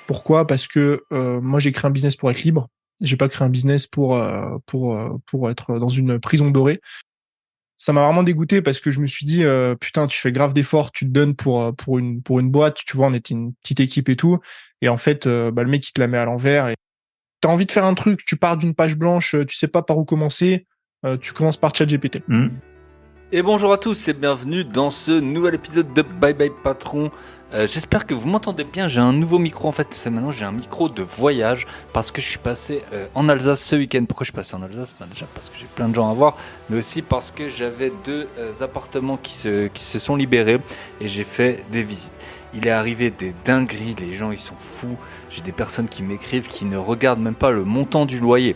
Pourquoi? Parce que moi, j'ai créé un business pour être libre. J'ai pas créé un business pour être dans une prison dorée. Ça m'a vraiment dégoûté parce que je me suis dit, putain, tu fais grave d'efforts, tu te donnes pour une boîte. Tu vois, on était une petite équipe et tout. Et en fait, le mec, il te la met à l'envers. Et t'as envie de faire un truc, tu pars d'une page blanche, tu sais pas par où commencer. Tu commences par ChatGPT. Et bonjour à tous et bienvenue dans ce nouvel épisode de Bye Bye Patron. J'espère que vous m'entendez bien, j'ai un nouveau micro en fait, maintenant j'ai un micro de voyage parce que je suis passé en Alsace ce week-end. Pourquoi je suis passé en Alsace? Déjà parce que j'ai plein de gens à voir, mais aussi parce que j'avais deux appartements qui se sont libérés et j'ai fait des visites. Il est arrivé des dingueries, les gens ils sont fous, j'ai des personnes qui m'écrivent qui ne regardent même pas le montant du loyer.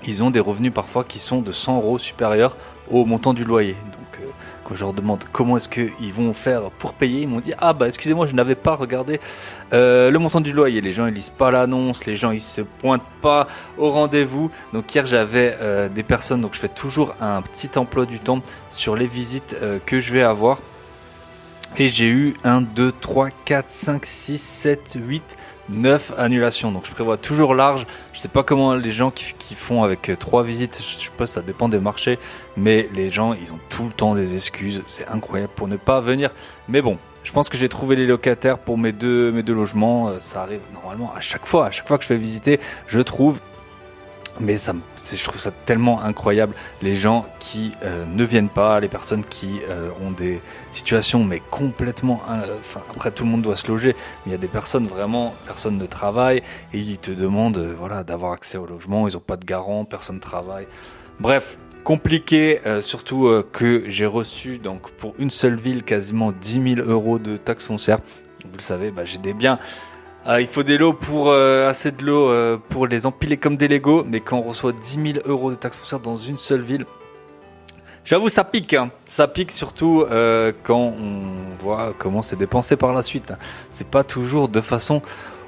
Ils ont des revenus parfois qui sont de 100 € supérieurs au montant du loyer. Donc quand je leur demande comment est-ce qu'ils vont faire pour payer, ils m'ont dit excusez-moi, je n'avais pas regardé le montant du loyer. Les gens ils lisent pas l'annonce, les gens ils se pointent pas au rendez-vous. Donc hier j'avais des personnes, donc je fais toujours un petit emploi du temps sur les visites que je vais avoir. Et j'ai eu 1, 2, 3, 4, 5, 6, 7, 8, 9 annulations. Donc je prévois toujours large. Je sais pas comment les gens qui font avec 3 visites, je sais pas, ça dépend des marchés. Mais les gens, ils ont tout le temps des excuses. C'est incroyable pour ne pas venir. Mais bon, je pense que j'ai trouvé les locataires pour mes deux logements. Ça arrive normalement à chaque fois. À chaque fois que je fais visiter, je trouve. Mais je trouve ça tellement incroyable, les gens qui ne viennent pas, les personnes qui ont des situations mais complètement... après tout le monde doit se loger, mais il y a des personnes vraiment, personne ne travaille et ils te demandent d'avoir accès au logement, ils n'ont pas de garant, personne ne travaille. Bref, compliqué, surtout que j'ai reçu donc pour une seule ville quasiment 10 000 € de taxes foncières. Vous le savez, j'ai des biens... il faut des lots assez de lots pour les empiler comme des Lego, mais quand on reçoit 10 000 € de taxes foncières dans une seule ville, j'avoue ça pique, hein. Ça pique surtout quand on voit comment c'est dépensé par la suite. C'est pas toujours de façon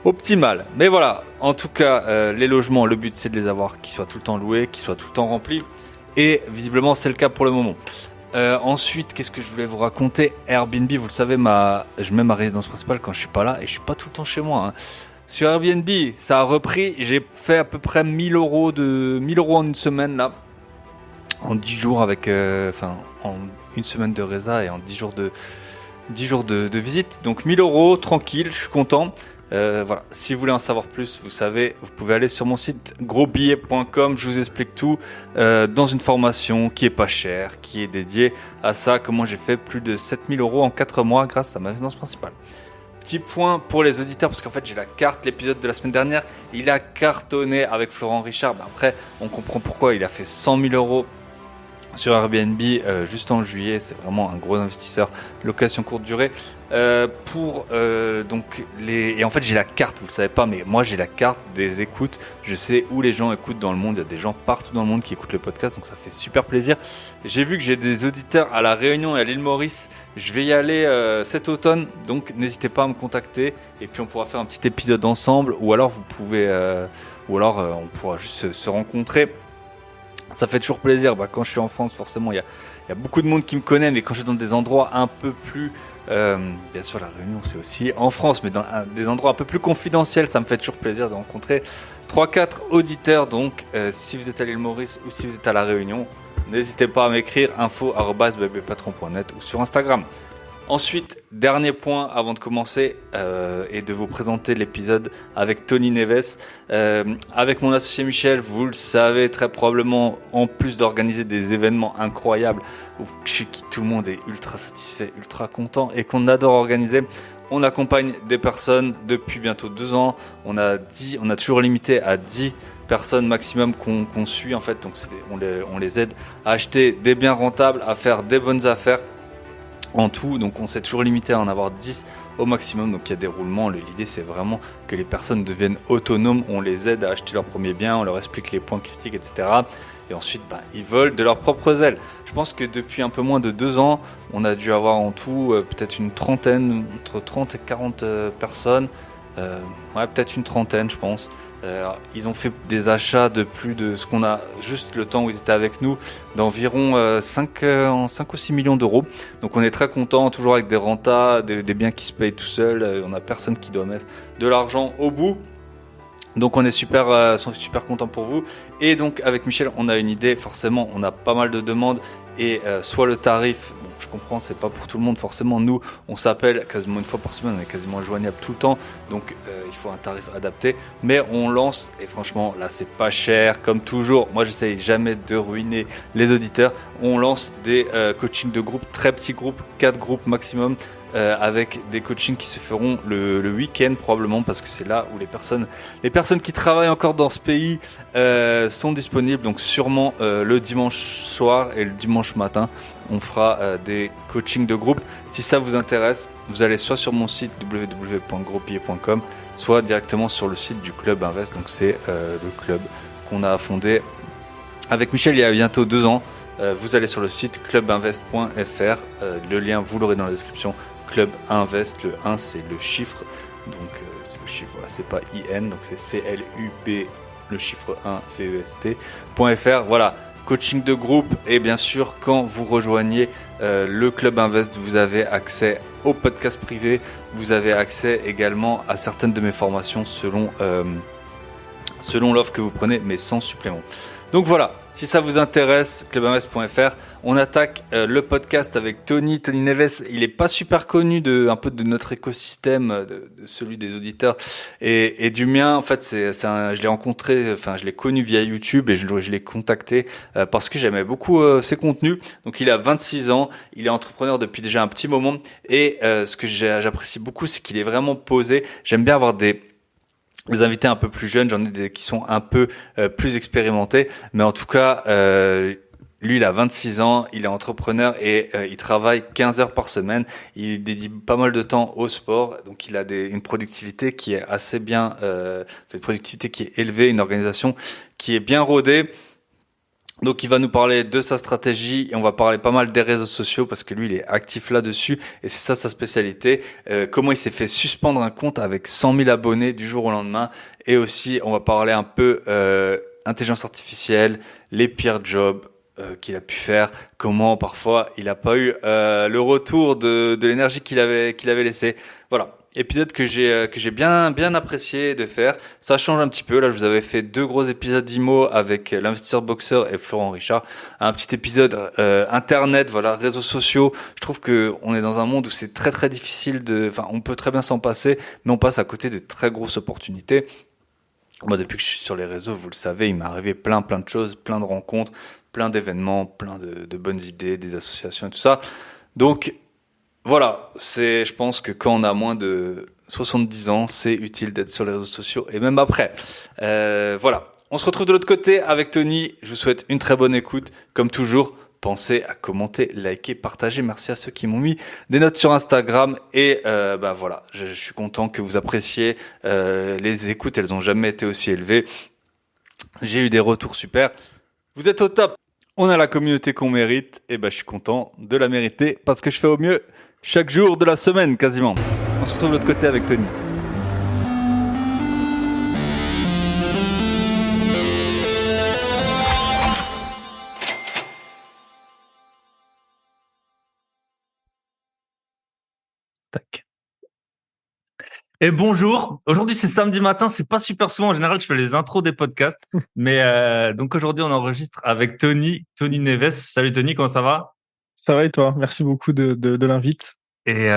optimale, mais voilà. En tout cas, les logements, le but c'est de les avoir qui soient tout le temps loués, qui soient tout le temps remplis, et visiblement c'est le cas pour le moment. Ensuite, qu'est-ce que je voulais vous raconter? Airbnb, vous le savez, je mets ma résidence principale quand je suis pas là et je suis pas tout le temps chez moi. Hein. Sur Airbnb, ça a repris. J'ai fait à peu près 1000 € en une semaine là, en 10 jours avec, en une semaine de résa et en 10 jours de visite. Donc 1000 € tranquille, je suis content. Voilà. Si vous voulez en savoir plus, vous savez, vous pouvez aller sur mon site grosbillet.com. Je vous explique tout dans une formation qui est pas chère, qui est dédiée à ça. Comment j'ai fait plus de 7000 € en 4 mois grâce à ma résidence principale. Petit point pour les auditeurs, parce qu'en fait j'ai la carte, l'épisode de la semaine dernière, il a cartonné avec Florent Richard. Après, on comprend pourquoi il a fait 100 000 € sur Airbnb juste en juillet. C'est vraiment un gros investisseur, location courte durée. Et en fait j'ai la carte, vous le savez pas, mais moi j'ai la carte des écoutes. Je sais où les gens écoutent dans le monde. Il y a des gens partout dans le monde qui écoutent le podcast, donc ça fait super plaisir. J'ai vu que j'ai des auditeurs à La Réunion et à l'île Maurice. Je vais y aller cet automne, donc n'hésitez pas à me contacter et puis on pourra faire un petit épisode ensemble, ou alors on pourra juste se rencontrer. Ça fait toujours plaisir. Quand je suis en France, forcément, il y a beaucoup de monde qui me connaît, mais quand je suis dans des endroits un peu plus... bien sûr, La Réunion, c'est aussi en France, mais dans des endroits un peu plus confidentiels, ça me fait toujours plaisir de rencontrer 3-4 auditeurs. Donc, si vous êtes à l'île Maurice ou si vous êtes à La Réunion, n'hésitez pas à m'écrire info@bybypatron.net ou sur Instagram. Ensuite, dernier point avant de commencer et de vous présenter l'épisode avec Tony Neves. Avec mon associé Michel, vous le savez très probablement, en plus d'organiser des événements incroyables chez qui tout le monde est ultra satisfait, ultra content et qu'on adore organiser, on accompagne des personnes depuis bientôt 2 ans. On a toujours limité à 10 personnes maximum qu'on suit en fait. Donc on les aide à acheter des biens rentables, à faire des bonnes affaires. En tout, donc on s'est toujours limité à en avoir 10 au maximum. Donc il y a des roulements. L'idée c'est vraiment que les personnes deviennent autonomes. On les aide à acheter leurs premiers biens, on leur explique les points critiques, etc. Et ensuite, ils volent de leurs propres ailes. Je pense que depuis un peu moins de 2 ans, on a dû avoir en tout peut-être une trentaine, entre 30 et 40 personnes Ouais, peut-être une trentaine, je pense. Ils ont fait des achats de plus de ce qu'on a juste le temps où ils étaient avec nous, d'environ 5 ou 6 millions d'euros. Donc on est très content, toujours avec des rentas, des biens qui se payent tout seuls. On n'a personne qui doit mettre de l'argent au bout. Donc on est super content pour vous. Et donc avec Michel, on a une idée. Forcément, on a pas mal de demandes et soit le tarif. Bon, je comprends, c'est pas pour tout le monde forcément. Nous, on s'appelle quasiment une fois par semaine. On est quasiment joignable tout le temps. Donc il faut un tarif adapté. Mais on lance et franchement, là, c'est pas cher. Comme toujours, moi, j'essaye jamais de ruiner les auditeurs. On lance des coachings de groupe, très petits groupes, 4 groupes maximum. Avec des coachings qui se feront le week-end probablement parce que c'est là où les personnes qui travaillent encore dans ce pays sont disponibles. Donc sûrement le dimanche soir et le dimanche matin, on fera des coachings de groupe. Si ça vous intéresse, vous allez soit sur mon site www.groupier.com, soit directement sur le site du Club Invest. Donc c'est le club qu'on a fondé avec Michel il y a bientôt 2 ans. Vous allez sur le site clubinvest.fr. Le lien, vous l'aurez dans la description. Club Invest, le 1 c'est le chiffre, donc c'est le chiffre, voilà, c'est pas IN, donc c'est CLUB, le chiffre 1 VEST.fr. Voilà, coaching de groupe et bien sûr quand vous rejoignez le Club Invest, vous avez accès au podcast privé, vous avez accès également à certaines de mes formations selon l'offre que vous prenez, mais sans supplément. Donc voilà, si ça vous intéresse, clubinvest.fr. On attaque le podcast avec Tony Neves. Il est pas super connu un peu de notre écosystème, de celui des auditeurs et du mien. En fait, je l'ai rencontré, enfin je l'ai connu via YouTube et je l'ai contacté parce que j'aimais beaucoup ses contenus. Donc il a 26 ans, il est entrepreneur depuis déjà un petit moment et ce que j'apprécie beaucoup, c'est qu'il est vraiment posé. J'aime bien avoir des invités un peu plus jeunes, j'en ai des qui sont un peu plus expérimentés, mais en tout cas, lui, il a 26 ans, il est entrepreneur et il travaille 15 heures par semaine. Il dédie pas mal de temps au sport, donc il a une productivité qui est assez bien, une productivité qui est élevée, une organisation qui est bien rodée. Donc il va nous parler de sa stratégie et on va parler pas mal des réseaux sociaux parce que lui il est actif là-dessus et c'est ça sa spécialité. Comment il s'est fait suspendre un compte avec 100 000 abonnés du jour au lendemain et aussi on va parler un peu intelligence artificielle, les pires jobs qu'il a pu faire, comment parfois il n'a pas eu le retour de l'énergie qu'il avait laissé. Voilà. Épisode que j'ai bien apprécié de faire. Ça change un petit peu. Là, je vous avais fait 2 gros épisodes d'IMO avec l'investisseur boxeur et Florent Richard. Un petit épisode internet, voilà, réseaux sociaux. Je trouve que on est dans un monde où c'est très très difficile on peut très bien s'en passer, mais on passe à côté de très grosses opportunités. Moi, depuis que je suis sur les réseaux, vous le savez, il m'est arrivé plein de choses, plein de rencontres, plein d'événements, plein de bonnes idées, des associations et tout ça. Donc voilà, je pense que quand on a moins de 70 ans, c'est utile d'être sur les réseaux sociaux et même après. Voilà, on se retrouve de l'autre côté avec Tony. Je vous souhaite une très bonne écoute. Comme toujours, pensez à commenter, liker, partager. Merci à ceux qui m'ont mis des notes sur Instagram. Et voilà, je suis content que vous appréciez les écoutes. Elles ont jamais été aussi élevées. J'ai eu des retours super. Vous êtes au top. On a la communauté qu'on mérite. Et je suis content de la mériter parce que je fais au mieux chaque jour de la semaine quasiment. On se retrouve de l'autre côté avec Tony. Tac. Et bonjour. Aujourd'hui c'est samedi matin, c'est pas super souvent. En général, je fais les intros des podcasts, mais donc aujourd'hui on enregistre avec Tony Neves. Salut Tony, comment ça va? Ça va et toi? Merci beaucoup de l'invite. Et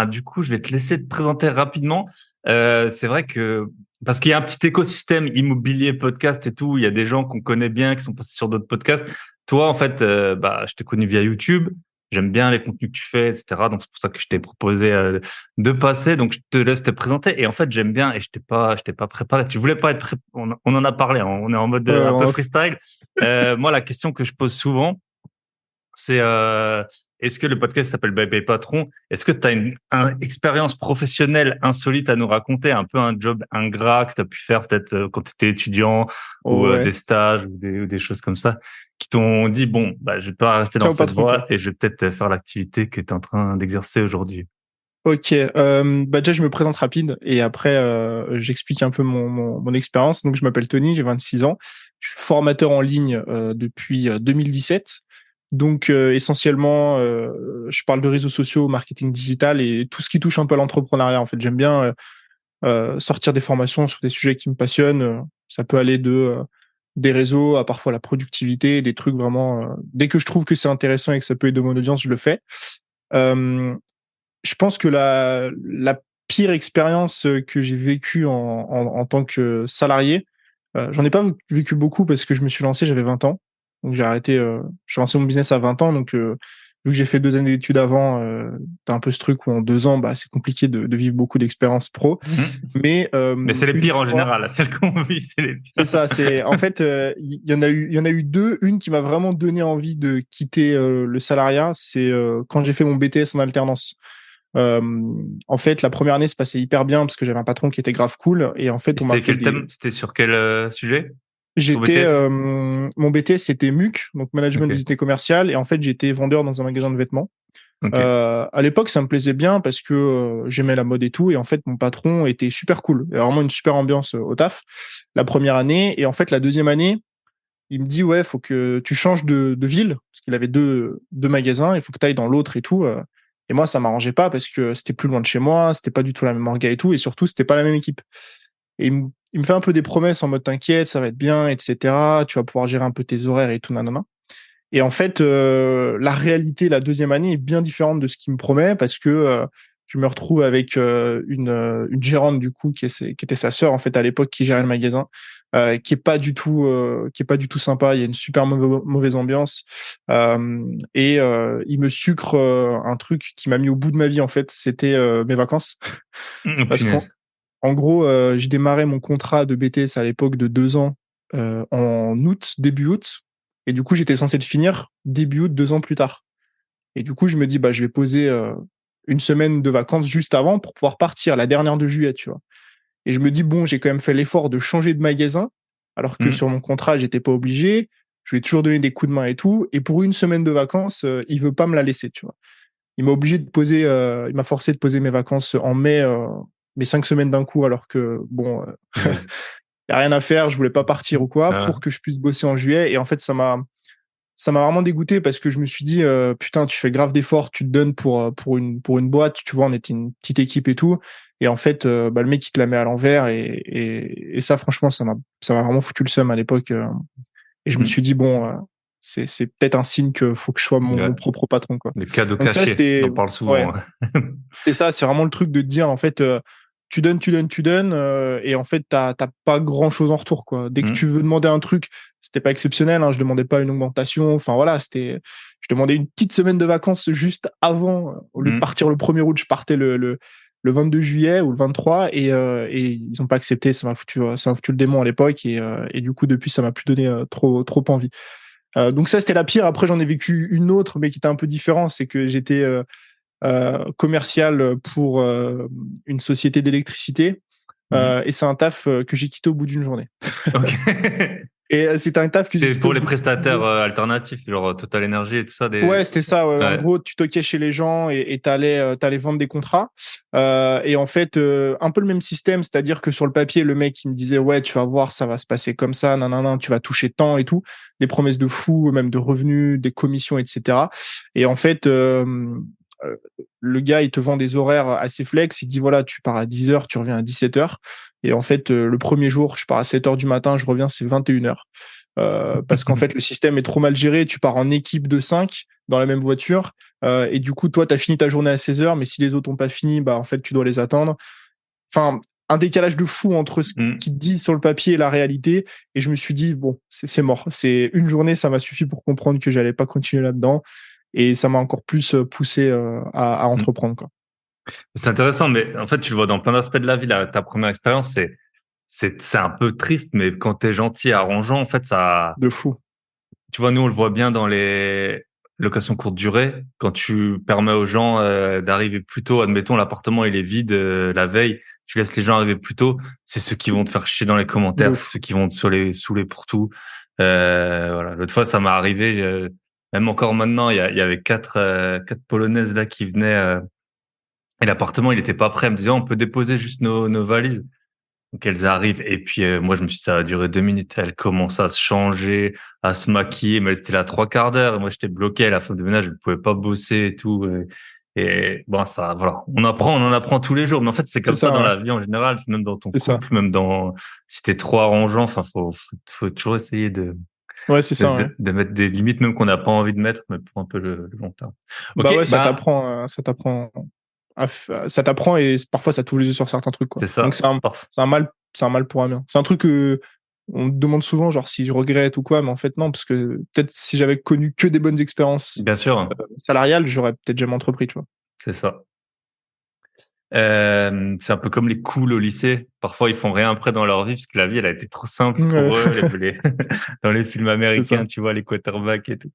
du coup, je vais te laisser te présenter rapidement. C'est vrai que parce qu'il y a un petit écosystème immobilier, podcast et tout, il y a des gens qu'on connaît bien qui sont passés sur d'autres podcasts. Toi, en fait, je t'ai connu via YouTube. J'aime bien les contenus que tu fais, etc. Donc c'est pour ça que je t'ai proposé de passer. Donc je te laisse te présenter. Et en fait, j'aime bien et je t'ai pas préparé. Tu voulais pas être on en a parlé. Hein. On est en mode un peu freestyle. Moi, la question que je pose souvent, c'est est-ce que le podcast s'appelle Bye Bye Patron? Est-ce que tu as une expérience professionnelle insolite à nous raconter, un peu un job ingrat que tu as pu faire peut-être quand tu étais étudiant ou des stages ou des choses comme ça qui t'ont dit bon, je vais pas rester dans cette voie et je vais peut-être faire l'activité que tu es en train d'exercer aujourd'hui. Ok, déjà je me présente rapide et après j'explique un peu mon expérience. Donc je m'appelle Tony, j'ai 26 ans, je suis formateur en ligne depuis 2017. Donc essentiellement, je parle de réseaux sociaux, marketing digital et tout ce qui touche un peu à l'entrepreneuriat. En fait, j'aime bien sortir des formations sur des sujets qui me passionnent. Ça peut aller de des réseaux à parfois la productivité, des trucs vraiment. Dès que je trouve que c'est intéressant et que ça peut aider mon audience, je le fais. Euh, je pense que la pire expérience que j'ai vécue en tant que salarié, j'en ai pas vécu beaucoup parce que je me suis lancé, j'avais 20 ans. Donc j'ai lancé mon business à 20 ans. Donc vu que j'ai fait 2 années d'études avant, t'as un peu ce truc où en 2 ans, bah, c'est compliqué de vivre beaucoup d'expériences pro. Mhm. Mais Mais c'est les une pires en fois, général. Celles qu'on vit, c'est les c'est pires. ça, c'est en fait, il y en a eu deux. Une qui m'a vraiment donné envie de quitter le salariat, c'est quand j'ai fait mon BTS en alternance. Euh, en fait, la première année se passait hyper bien parce que j'avais un patron qui était grave cool. Et en Et fait, on m'a c'était fait quel des. thème? C'était sur quel sujet? Ton J'étais, BTS? mon BTS c'était MUC, donc Management Ok, d'unité commerciale. Et en fait, j'étais vendeur dans un magasin de vêtements. ok. À l'époque, ça me plaisait bien parce que j'aimais la mode et tout. Et en fait, mon patron était super cool. Il y avait vraiment une super ambiance au taf la première année. Et en fait, la deuxième année, il me dit, ouais, faut que tu changes de ville, parce qu'il avait deux magasins, il faut que tu ailles dans l'autre et tout. Et moi, ça m'arrangeait pas parce que c'était plus loin de chez moi, c'était pas du tout la même orga et tout, et surtout, c'était pas la même équipe. Et il me fait un peu des promesses en mode, t'inquiète, ça va être bien, etc. Tu vas pouvoir gérer un peu tes horaires et tout, nanana. Et en fait, la réalité, la deuxième année est bien différente de ce qu'il me promet parce que je me retrouve avec une gérante du coup qui était sa sœur en fait à l'époque qui gérait le magasin, qui est pas du tout sympa. Il y a une super mauvaise ambiance et il me sucre un truc qui m'a mis au bout de ma vie en fait. C'était mes vacances parce qu'en Punaise. en gros, j'ai démarré mon contrat de BTS à l'époque de 2 ans en août, début août. Et du coup, j'étais censé le finir début août, 2 ans plus tard. Et du coup, je me dis, bah, je vais poser une semaine de vacances juste avant pour pouvoir partir, la dernière de juillet, tu vois. Et je me dis, bon, j'ai quand même fait l'effort de changer de magasin, alors que sur Hmm. mon contrat, j'étais pas obligé. Je lui ai toujours donné des coups de main et tout. Et pour une semaine de vacances, il veut pas me la laisser, tu vois. Il m'a forcé de poser mes vacances en mai, mes 5 semaines d'un coup, alors que bon, Punaise. y a rien à faire, je voulais pas partir ou quoi, Ah, pour que je puisse bosser en juillet. Et en fait, ça m'a vraiment dégoûté parce que je me suis dit, putain, tu fais grave d'efforts, tu te donnes pour une boîte, tu vois, on était une petite équipe et tout. Et en fait, bah, le mec, il te la met à l'envers. Et ça, franchement, ça m'a vraiment foutu le seum à l'époque. Et je me hmm. suis dit, bon, c'est peut-être un signe que faut que je sois mon Ouais. propre patron, quoi. Le cadeau Donc ça, caché, on c'était, en parle ouais, souvent. c'est ça, c'est vraiment le truc de te dire, en fait, tu donnes, et en fait, t'as pas grand-chose en retour, quoi. Dès que tu Hmm, veux demander un truc, c'était pas exceptionnel, hein, je demandais pas une augmentation, enfin voilà, je demandais une petite semaine de vacances juste avant, au lieu de hmm. partir le 1er août, je partais le 22 juillet ou le 23, et ils ont pas accepté, ça m'a foutu le démon à l'époque, et du coup, depuis, ça m'a plus donné trop envie. Donc ça, c'était la pire. Après, j'en ai vécu une autre, mais qui était un peu différente, c'est que j'étais commercial pour une société d'électricité. Hmm. Et c'est un taf que j'ai quitté au bout d'une journée. Ok. Et c'était un taf que j'ai C'était quitté pour au les bout d'une prestataires journée. alternatifs, genre Total Energy et tout ça. Ouais, c'était ça. Ouais. En Ouais. gros, tu toquais chez les gens et t'allais vendre des contrats. Et en fait, un peu le même système, c'est-à-dire que sur le papier, le mec il me disait ouais, tu vas voir, ça va se passer comme ça, nanana, tu vas toucher tant et tout, des promesses de fou, même de revenus, des commissions, etc. Et en fait, euh, le gars il te vend des horaires assez flex. Il dit voilà, tu pars à 10 heures, tu reviens à 17 heures. Et en fait, le premier jour, je pars à 7 heures du matin, je reviens, c'est 21 heures. Parce qu'en fait, le système est trop mal géré. Tu pars en équipe de 5 dans la même voiture. Et du coup, toi, tu as fini ta journée à 16 heures, mais si les autres n'ont pas fini, bah, en fait, tu dois les attendre. Enfin, un décalage de fou entre ce Hmm. qu'ils te disent sur le papier et la réalité. Et je me suis dit, bon, c'est mort. C'est une journée, ça m'a suffi pour comprendre que j'allais pas continuer là-dedans. Et ça m'a encore plus poussé à Hmm. entreprendre, quoi. C'est intéressant, mais en fait, tu le vois dans plein d'aspects de la vie. Ta première expérience, c'est un peu triste, mais quand t'es gentil et arrangeant, en fait, ça, De fou. tu vois, nous, on le voit bien dans les locations courte durée. Quand tu permets aux gens d'arriver plus tôt, admettons, l'appartement, il est vide la veille, tu laisses les gens arriver plus tôt, c'est ceux qui vont te faire chier dans les De commentaires, c'est fou. ceux qui vont te saouler pour tout. Voilà. L'autre fois, ça m'est arrivé, même encore maintenant, il y avait quatre Polonaises là qui venaient Et l'appartement, il était pas prêt. Elle me disait, on peut déposer juste nos valises. Donc elles arrivent et puis moi je me suis dit, ça va durer 2 minutes. Elle commence à se changer, à se maquiller, mais elle était là 3 quarts d'heure. Et moi j'étais bloqué à la femme de ménage, je ne pouvais pas bosser et tout. Et bon ça, voilà, on en apprend tous les jours. Mais en fait c'est C'est comme ça dans ça, ouais. la vie en général, c'est même dans ton C'est ça. couple, même dans si t'es trop arrangeant. Enfin faut toujours essayer Ouais, c'est ça, ouais. de mettre des limites même qu'on n'a pas envie de mettre, mais pour un peu le long terme. Bah Ok, ouais, bah ça t'apprend et parfois ça t'ouvre les yeux sur certains trucs, quoi. c'est Donc ça. Parfait. c'est un mal pour un bien. C'est un truc que on me demande souvent, genre si je regrette ou quoi, mais en fait non, parce que peut-être si j'avais connu que des bonnes expériences Bien sûr, salariales, j'aurais peut-être jamais entrepris, tu vois. c'est ça. C'est un peu comme les cools au lycée. Parfois, ils font rien après dans leur vie parce que la vie, elle a été trop simple Ouais, pour eux. dans les films c'est ça. américains, tu vois, les quarterbacks et tout.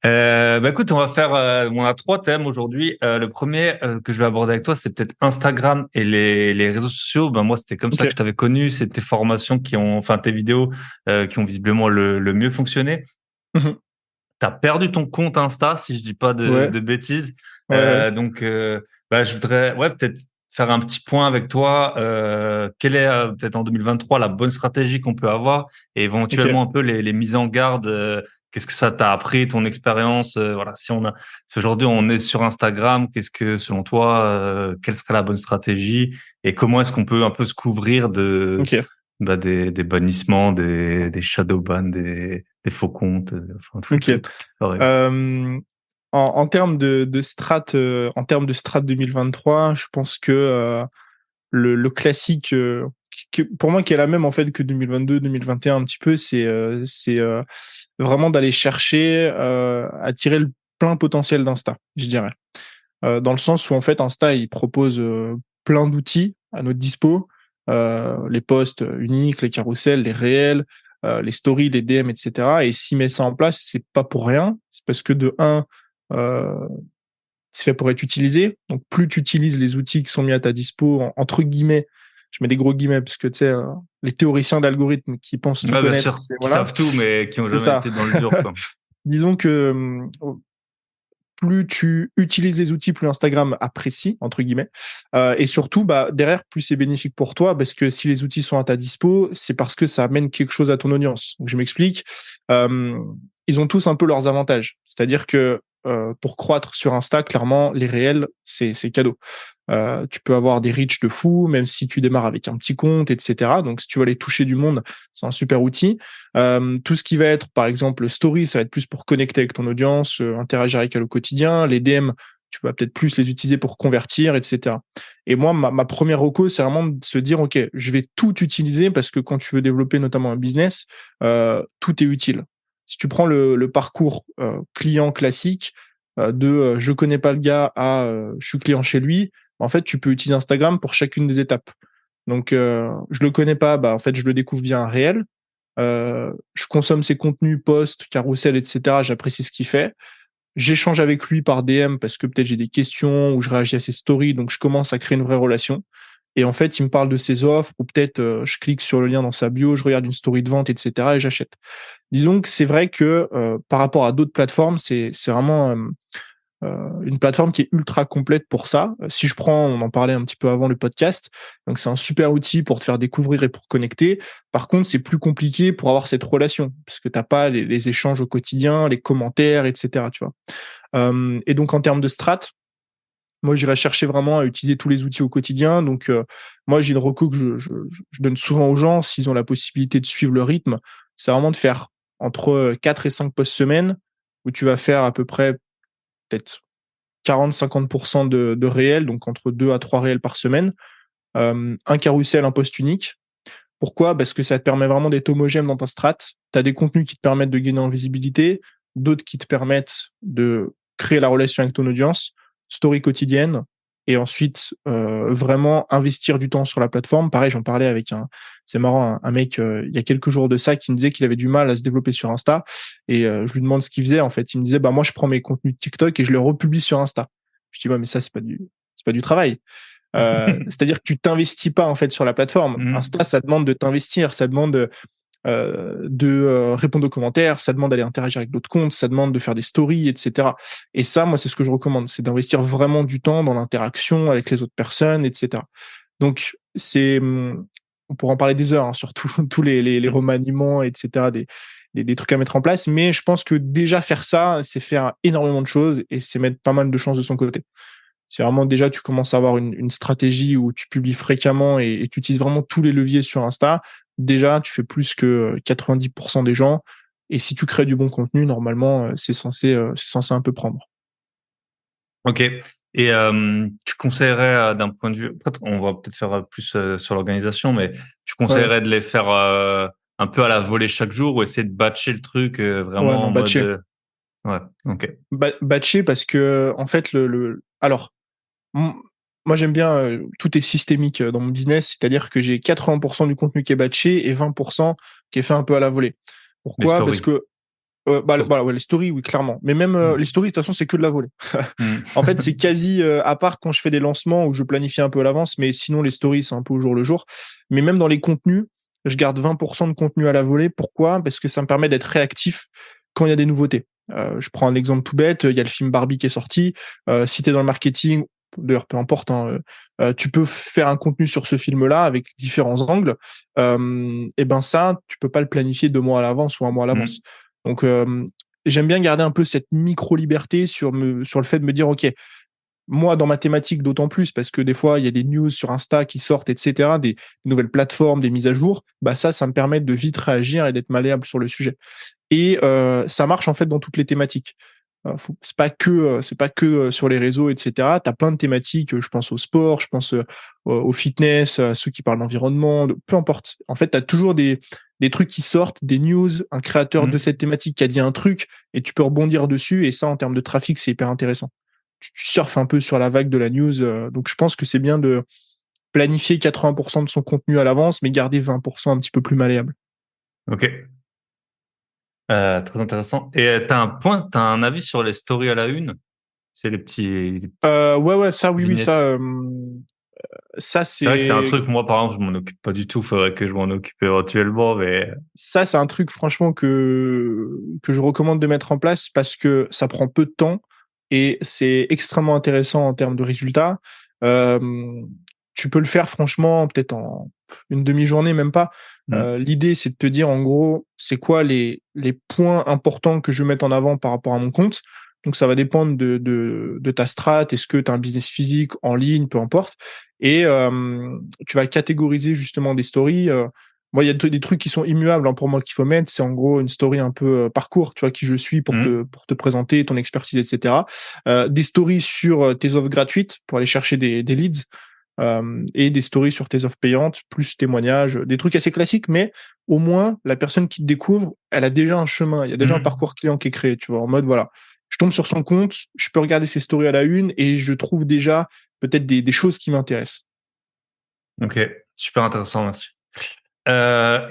Bah écoute, on a 3 thèmes aujourd'hui. Le premier que je vais aborder avec toi, c'est peut-être Instagram et les réseaux sociaux. Ben moi, c'était comme ça Ok. que je t'avais connu. C'est tes formations enfin tes vidéos qui ont visiblement le mieux fonctionné. Mhm. T'as perdu ton compte Insta, si je dis pas Ouais, de bêtises. ouais, ouais. Donc, je voudrais, ouais, peut-être faire un petit point avec toi. Quelle est peut-être en 2023 la bonne stratégie qu'on peut avoir et Ok. éventuellement un peu les mises en garde. Qu'est-ce que ça t'a appris, ton expérience? Voilà, si aujourd'hui on est sur Instagram, qu'est-ce que selon toi, quelle serait la bonne stratégie et comment est-ce qu'on peut un peu se couvrir Ok. des bannissements, des shadow bans, des faux comptes, enfin Ok. tout le truc. Pareil. Euh, en termes de strat, en termes de strat 2023, je pense que le classique, pour moi, qui est la même en fait que 2022, 2021 un petit peu, c'est vraiment d'aller chercher à tirer le plein potentiel d'Insta, je dirais. Dans le sens où en fait Insta il propose plein d'outils à notre dispo, les posts uniques, les carousels, les réels, les stories, les DM, etc. Et s'il met ça en place, c'est pas pour rien. C'est parce que de un, euh, c'est fait pour être utilisé. Donc plus tu utilises les outils qui sont mis à ta dispo, entre guillemets, je mets des gros guillemets parce que tu sais, les théoriciens d'algorithmes qui pensent tout Ouais, bien connaître, sûr, c'est qui voilà, savent tout, mais qui ont c'est jamais ça. été dans le dur, quoi. Disons que plus tu utilises les outils, plus Instagram apprécie, entre guillemets. Et surtout, bah, derrière, plus c'est bénéfique pour toi, parce que si les outils sont à ta dispo, c'est parce que ça amène quelque chose à ton audience. Donc, je m'explique. Euh, Ils ont tous un peu leurs avantages. C'est-à-dire que pour croître sur Insta, clairement, les réels, c'est cadeau. Tu peux avoir des reach de fou, même si tu démarres avec un petit compte, etc. Donc, si tu veux aller toucher du monde, c'est un super outil. Tout ce qui va être, par exemple, story, ça va être plus pour connecter avec ton audience, interagir avec elle au quotidien. Les DM, tu vas peut-être plus les utiliser pour convertir, etc. Et moi, ma première reco, c'est vraiment de se dire, OK, je vais tout utiliser parce que quand tu veux développer notamment un business, tout est utile. Si tu prends le parcours client classique, je connais pas le gars à je suis client chez lui, en fait, tu peux utiliser Instagram pour chacune des étapes. Donc, je le connais pas, bah, en fait, je le découvre via un réel. Je consomme ses contenus, posts, carousel, etc. J'apprécie ce qu'il fait. J'échange avec lui par DM parce que peut-être j'ai des questions ou je réagis à ses stories, donc je commence à créer une vraie relation. Et en fait, il me parle de ses offres ou peut-être je clique sur le lien dans sa bio, je regarde une story de vente, etc. et j'achète. Disons que c'est vrai que par rapport à d'autres plateformes, c'est vraiment une plateforme qui est ultra complète pour ça. Si je prends, on en parlait un petit peu avant le podcast, donc c'est un super outil pour te faire découvrir et pour connecter. Par contre, c'est plus compliqué pour avoir cette relation, parce que t'as pas les échanges au quotidien, les commentaires, etc. Tu vois. Et donc en termes de strat, moi j'irais chercher vraiment à utiliser tous les outils au quotidien. Donc moi j'ai une reco que je donne souvent aux gens s'ils ont la possibilité de suivre le rythme, c'est vraiment de faire entre 4 et 5 posts semaine où tu vas faire à peu près peut-être 40-50% de réels, donc entre 2 à 3 réels par semaine, un carrousel, un post unique. Pourquoi? Parce que ça te permet vraiment d'être homogène dans ta strat. Tu as des contenus qui te permettent de gagner en visibilité, d'autres qui te permettent de créer la relation avec ton audience, story quotidienne, et ensuite vraiment investir du temps sur la plateforme. Pareil, j'en parlais avec c'est marrant, un mec il y a quelques jours de ça qui me disait qu'il avait du mal à se développer sur Insta, et je lui demande ce qu'il faisait en fait. Il me disait bah moi je prends mes contenus de TikTok et je les republie sur Insta. Je dis ouais mais ça c'est pas du travail. C'est-à-dire que tu t'investis pas en fait sur la plateforme. Mhm. Insta, ça demande de t'investir, ça demande répondre aux commentaires, ça demande d'aller interagir avec d'autres comptes, ça demande de faire des stories, etc. Et ça, moi, c'est ce que je recommande, c'est d'investir vraiment du temps dans l'interaction avec les autres personnes, etc. Donc, on pourra en parler des heures, hein, sur tous les remaniements, etc., des trucs à mettre en place, mais je pense que déjà faire ça, c'est faire énormément de choses et c'est mettre pas mal de chances de son côté. C'est vraiment déjà, tu commences à avoir une stratégie où tu publies fréquemment et tu utilises vraiment tous les leviers sur Insta. Déjà, tu fais plus que 90% des gens. Et si tu crées du bon contenu, normalement, c'est censé un peu prendre. Ok. Et tu conseillerais d'un point de vue, après, on va peut-être faire plus sur l'organisation, mais tu Ouais, conseillerais de les faire un peu à la volée chaque jour ou essayer de batcher le truc ouais, vraiment non, en mode batcher. ouais, ok. Batcher parce que, en fait, alors, m- moi, j'aime bien, tout est systémique dans mon business, c'est-à-dire que j'ai 80% du contenu qui est batché et 20% qui est fait un peu à la volée. Les Pourquoi? Parce stories. que voilà, ouais, les stories, oui, clairement. Mais même les stories, de toute façon, c'est que de la volée. Mm. En fait, c'est quasi, à part quand je fais des lancements où je planifie un peu à l'avance, mais sinon, les stories, c'est un peu au jour le jour. Mais même dans les contenus, je garde 20% de contenu à la volée. Pourquoi? Parce que ça me permet d'être réactif quand il y a des nouveautés. Je prends un exemple tout bête, il y a le film Barbie qui est sorti. Si tu es dans le marketing, d'ailleurs, peu importe, hein, tu peux faire un contenu sur ce film-là avec différents angles. Et ben ça, tu peux pas le planifier 2 mois à l'avance ou un mois à l'avance. Mm. Donc, j'aime bien garder un peu cette micro-liberté sur le fait de me dire, OK, moi, dans ma thématique, d'autant plus, parce que des fois, il y a des news sur Insta qui sortent, etc., des nouvelles plateformes, des mises à jour, bah ça me permet de vite réagir et d'être malléable sur le sujet. Et ça marche en fait dans toutes les thématiques. C'est pas que sur les réseaux, etc. Tu as plein de thématiques, je pense au sport, je pense au fitness, à ceux qui parlent d'environnement, peu importe. En fait, tu as toujours des trucs qui sortent, des news, un créateur de Mm. cette thématique qui a dit un truc, et tu peux rebondir dessus, et ça, en termes de trafic, c'est hyper intéressant. Tu surfes un peu sur la vague de la news, donc je pense que c'est bien de planifier 80% de son contenu à l'avance, mais garder 20% un petit peu plus malléable. Ok. Très intéressant. Et t'as un avis sur les stories à la une? C'est les petites Ouais, ça, oui, vignettes. ça C'est vrai que c'est un c'est truc, moi, par exemple, je m'en occupe pas du tout. Faudrait que je m'en occupe éventuellement, mais ça, c'est un truc franchement que je recommande de mettre en place parce que ça prend peu de temps et c'est extrêmement intéressant en termes de résultats. Euh, Tu peux le faire franchement peut-être en une demi-journée, même pas. mm. L'idée, c'est de te dire en gros, c'est quoi les points importants que je veux mettre en avant par rapport à mon compte. Donc ça va dépendre de ta strat. Est-ce que tu as un business physique, en ligne, peu importe. Et tu vas catégoriser justement des stories. Moi, il y a des trucs qui sont immuables, hein, pour moi qu'il faut mettre. C'est en gros une story un peu parcours, tu vois, qui je suis Mm. pour te présenter ton expertise, etc. Des stories sur tes offres gratuites pour aller chercher des leads, et des stories sur tes offres payantes, plus témoignages, des trucs assez classiques, mais au moins la personne qui te découvre, elle a déjà un chemin, il y a déjà un Mm. parcours client qui est créé, tu vois, en mode voilà, je tombe sur son compte, je peux regarder ses stories à la une et je trouve déjà peut-être des choses qui m'intéressent. Ok, super intéressant, merci.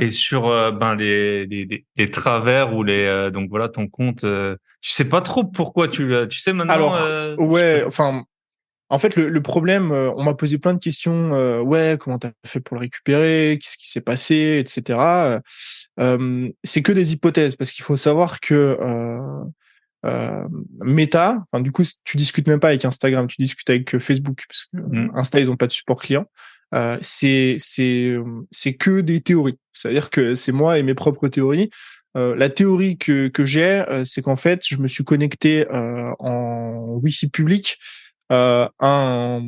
Et sur ben les travers ou les donc voilà ton compte, tu sais pas trop pourquoi tu sais maintenant Alors, je peux. ouais, enfin, en fait, le problème, on m'a posé plein de questions. Ouais, comment t'as fait pour le récupérer? Qu'est-ce qui s'est passé, etc. C'est que des hypothèses parce qu'il faut savoir que euh, Meta, enfin, du coup, tu discutes même pas avec Instagram, tu discutes avec Facebook parce que Mm. Insta, ils ont pas de support client. C'est que des théories. C'est-à-dire que c'est moi et mes propres théories. La théorie que j'ai, c'est qu'en fait, je me suis connecté en Wi-Fi public à non,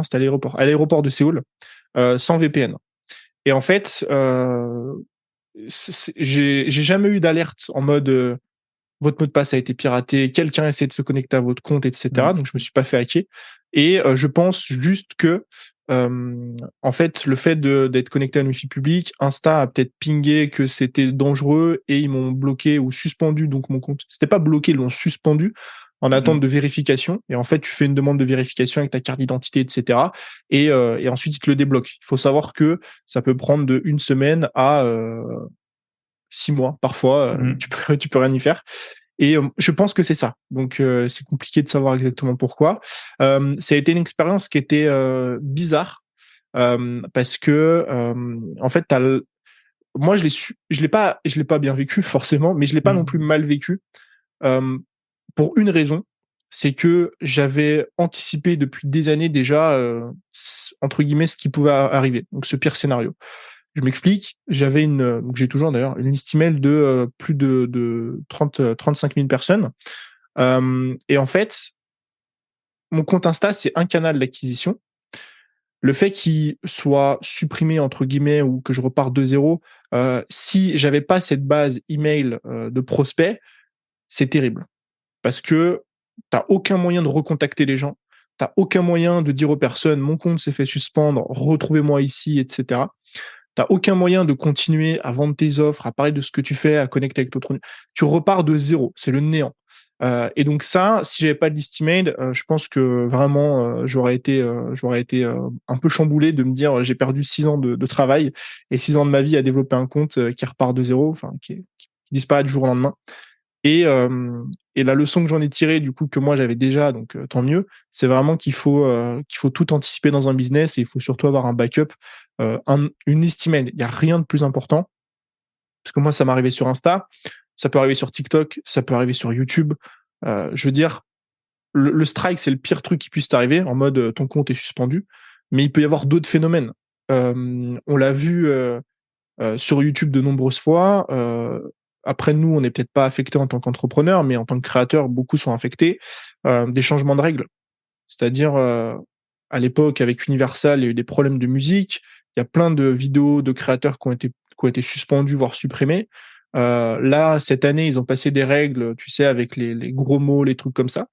c'était à l'aéroport de Séoul, sans VPN. Et en fait, j'ai jamais eu d'alerte en mode votre mot de passe a été piraté, quelqu'un essaie de se connecter à votre compte, etc. Mm. Donc je me suis pas fait hacker. Et je pense juste que en fait, le fait d'être connecté à un wifi public, Insta a peut-être pingé que c'était dangereux et ils m'ont bloqué ou suspendu donc mon compte. C'était pas bloqué, ils l'ont suspendu en attente Mm. de vérification. Et en fait, tu fais une demande de vérification avec ta carte d'identité, etc. Et ensuite, ils te le débloquent. Il faut savoir que ça peut prendre de une semaine à 6 mois parfois. Mm. Tu peux rien y faire. Et je pense que c'est ça. Donc c'est compliqué de savoir exactement pourquoi. Ça a été une expérience qui était bizarre parce que en fait moi, je l'ai pas bien vécu forcément, mais je l'ai pas non plus mal vécu. Pour une raison, c'est que j'avais anticipé depuis des années déjà, entre guillemets, ce qui pouvait arriver. Donc, ce pire scénario. Je m'explique. J'avais donc j'ai toujours d'ailleurs une liste email de plus de 35 000 personnes. Et en fait, mon compte Insta, c'est un canal d'acquisition. Le fait qu'il soit supprimé entre guillemets ou que je reparte de zéro, si j'avais pas cette base email de prospects, c'est terrible parce que t'as aucun moyen de recontacter les gens, t'as aucun moyen de dire aux personnes mon compte s'est fait suspendre, retrouvez-moi ici, etc. T'as aucun moyen de continuer à vendre tes offres, à parler de ce que tu fais, à connecter avec d'autres. Tu repars de zéro, c'est le néant. Et donc ça, si j'avais pas de list email, je pense que vraiment j'aurais été un peu chamboulé de me dire j'ai perdu 6 ans de travail et 6 ans de ma vie à développer un compte qui repart de zéro, enfin qui disparaît du jour au lendemain. Et, euh, et la leçon que j'en ai tirée, du coup, que moi j'avais déjà, donc tant mieux, c'est vraiment qu'il faut tout anticiper dans un business et il faut surtout avoir un backup, une liste email. Il n'y a rien de plus important. Parce que moi, ça m'est arrivé sur Insta, ça peut arriver sur TikTok, ça peut arriver sur YouTube. Je veux dire, le strike, c'est le pire truc qui puisse t'arriver, en mode ton compte est suspendu. Mais il peut y avoir d'autres phénomènes. On l'a vu sur YouTube de nombreuses fois. Après, nous, on n'est peut-être pas affecté en tant qu'entrepreneur, mais en tant que créateur, beaucoup sont affectés. Des changements de règles. C'est-à-dire, à l'époque, avec Universal, il y a eu des problèmes de musique. Il y a plein de vidéos de créateurs qui ont été suspendus, voire supprimés. Là, cette année, ils ont passé des règles, tu sais, avec les gros mots, les trucs comme ça.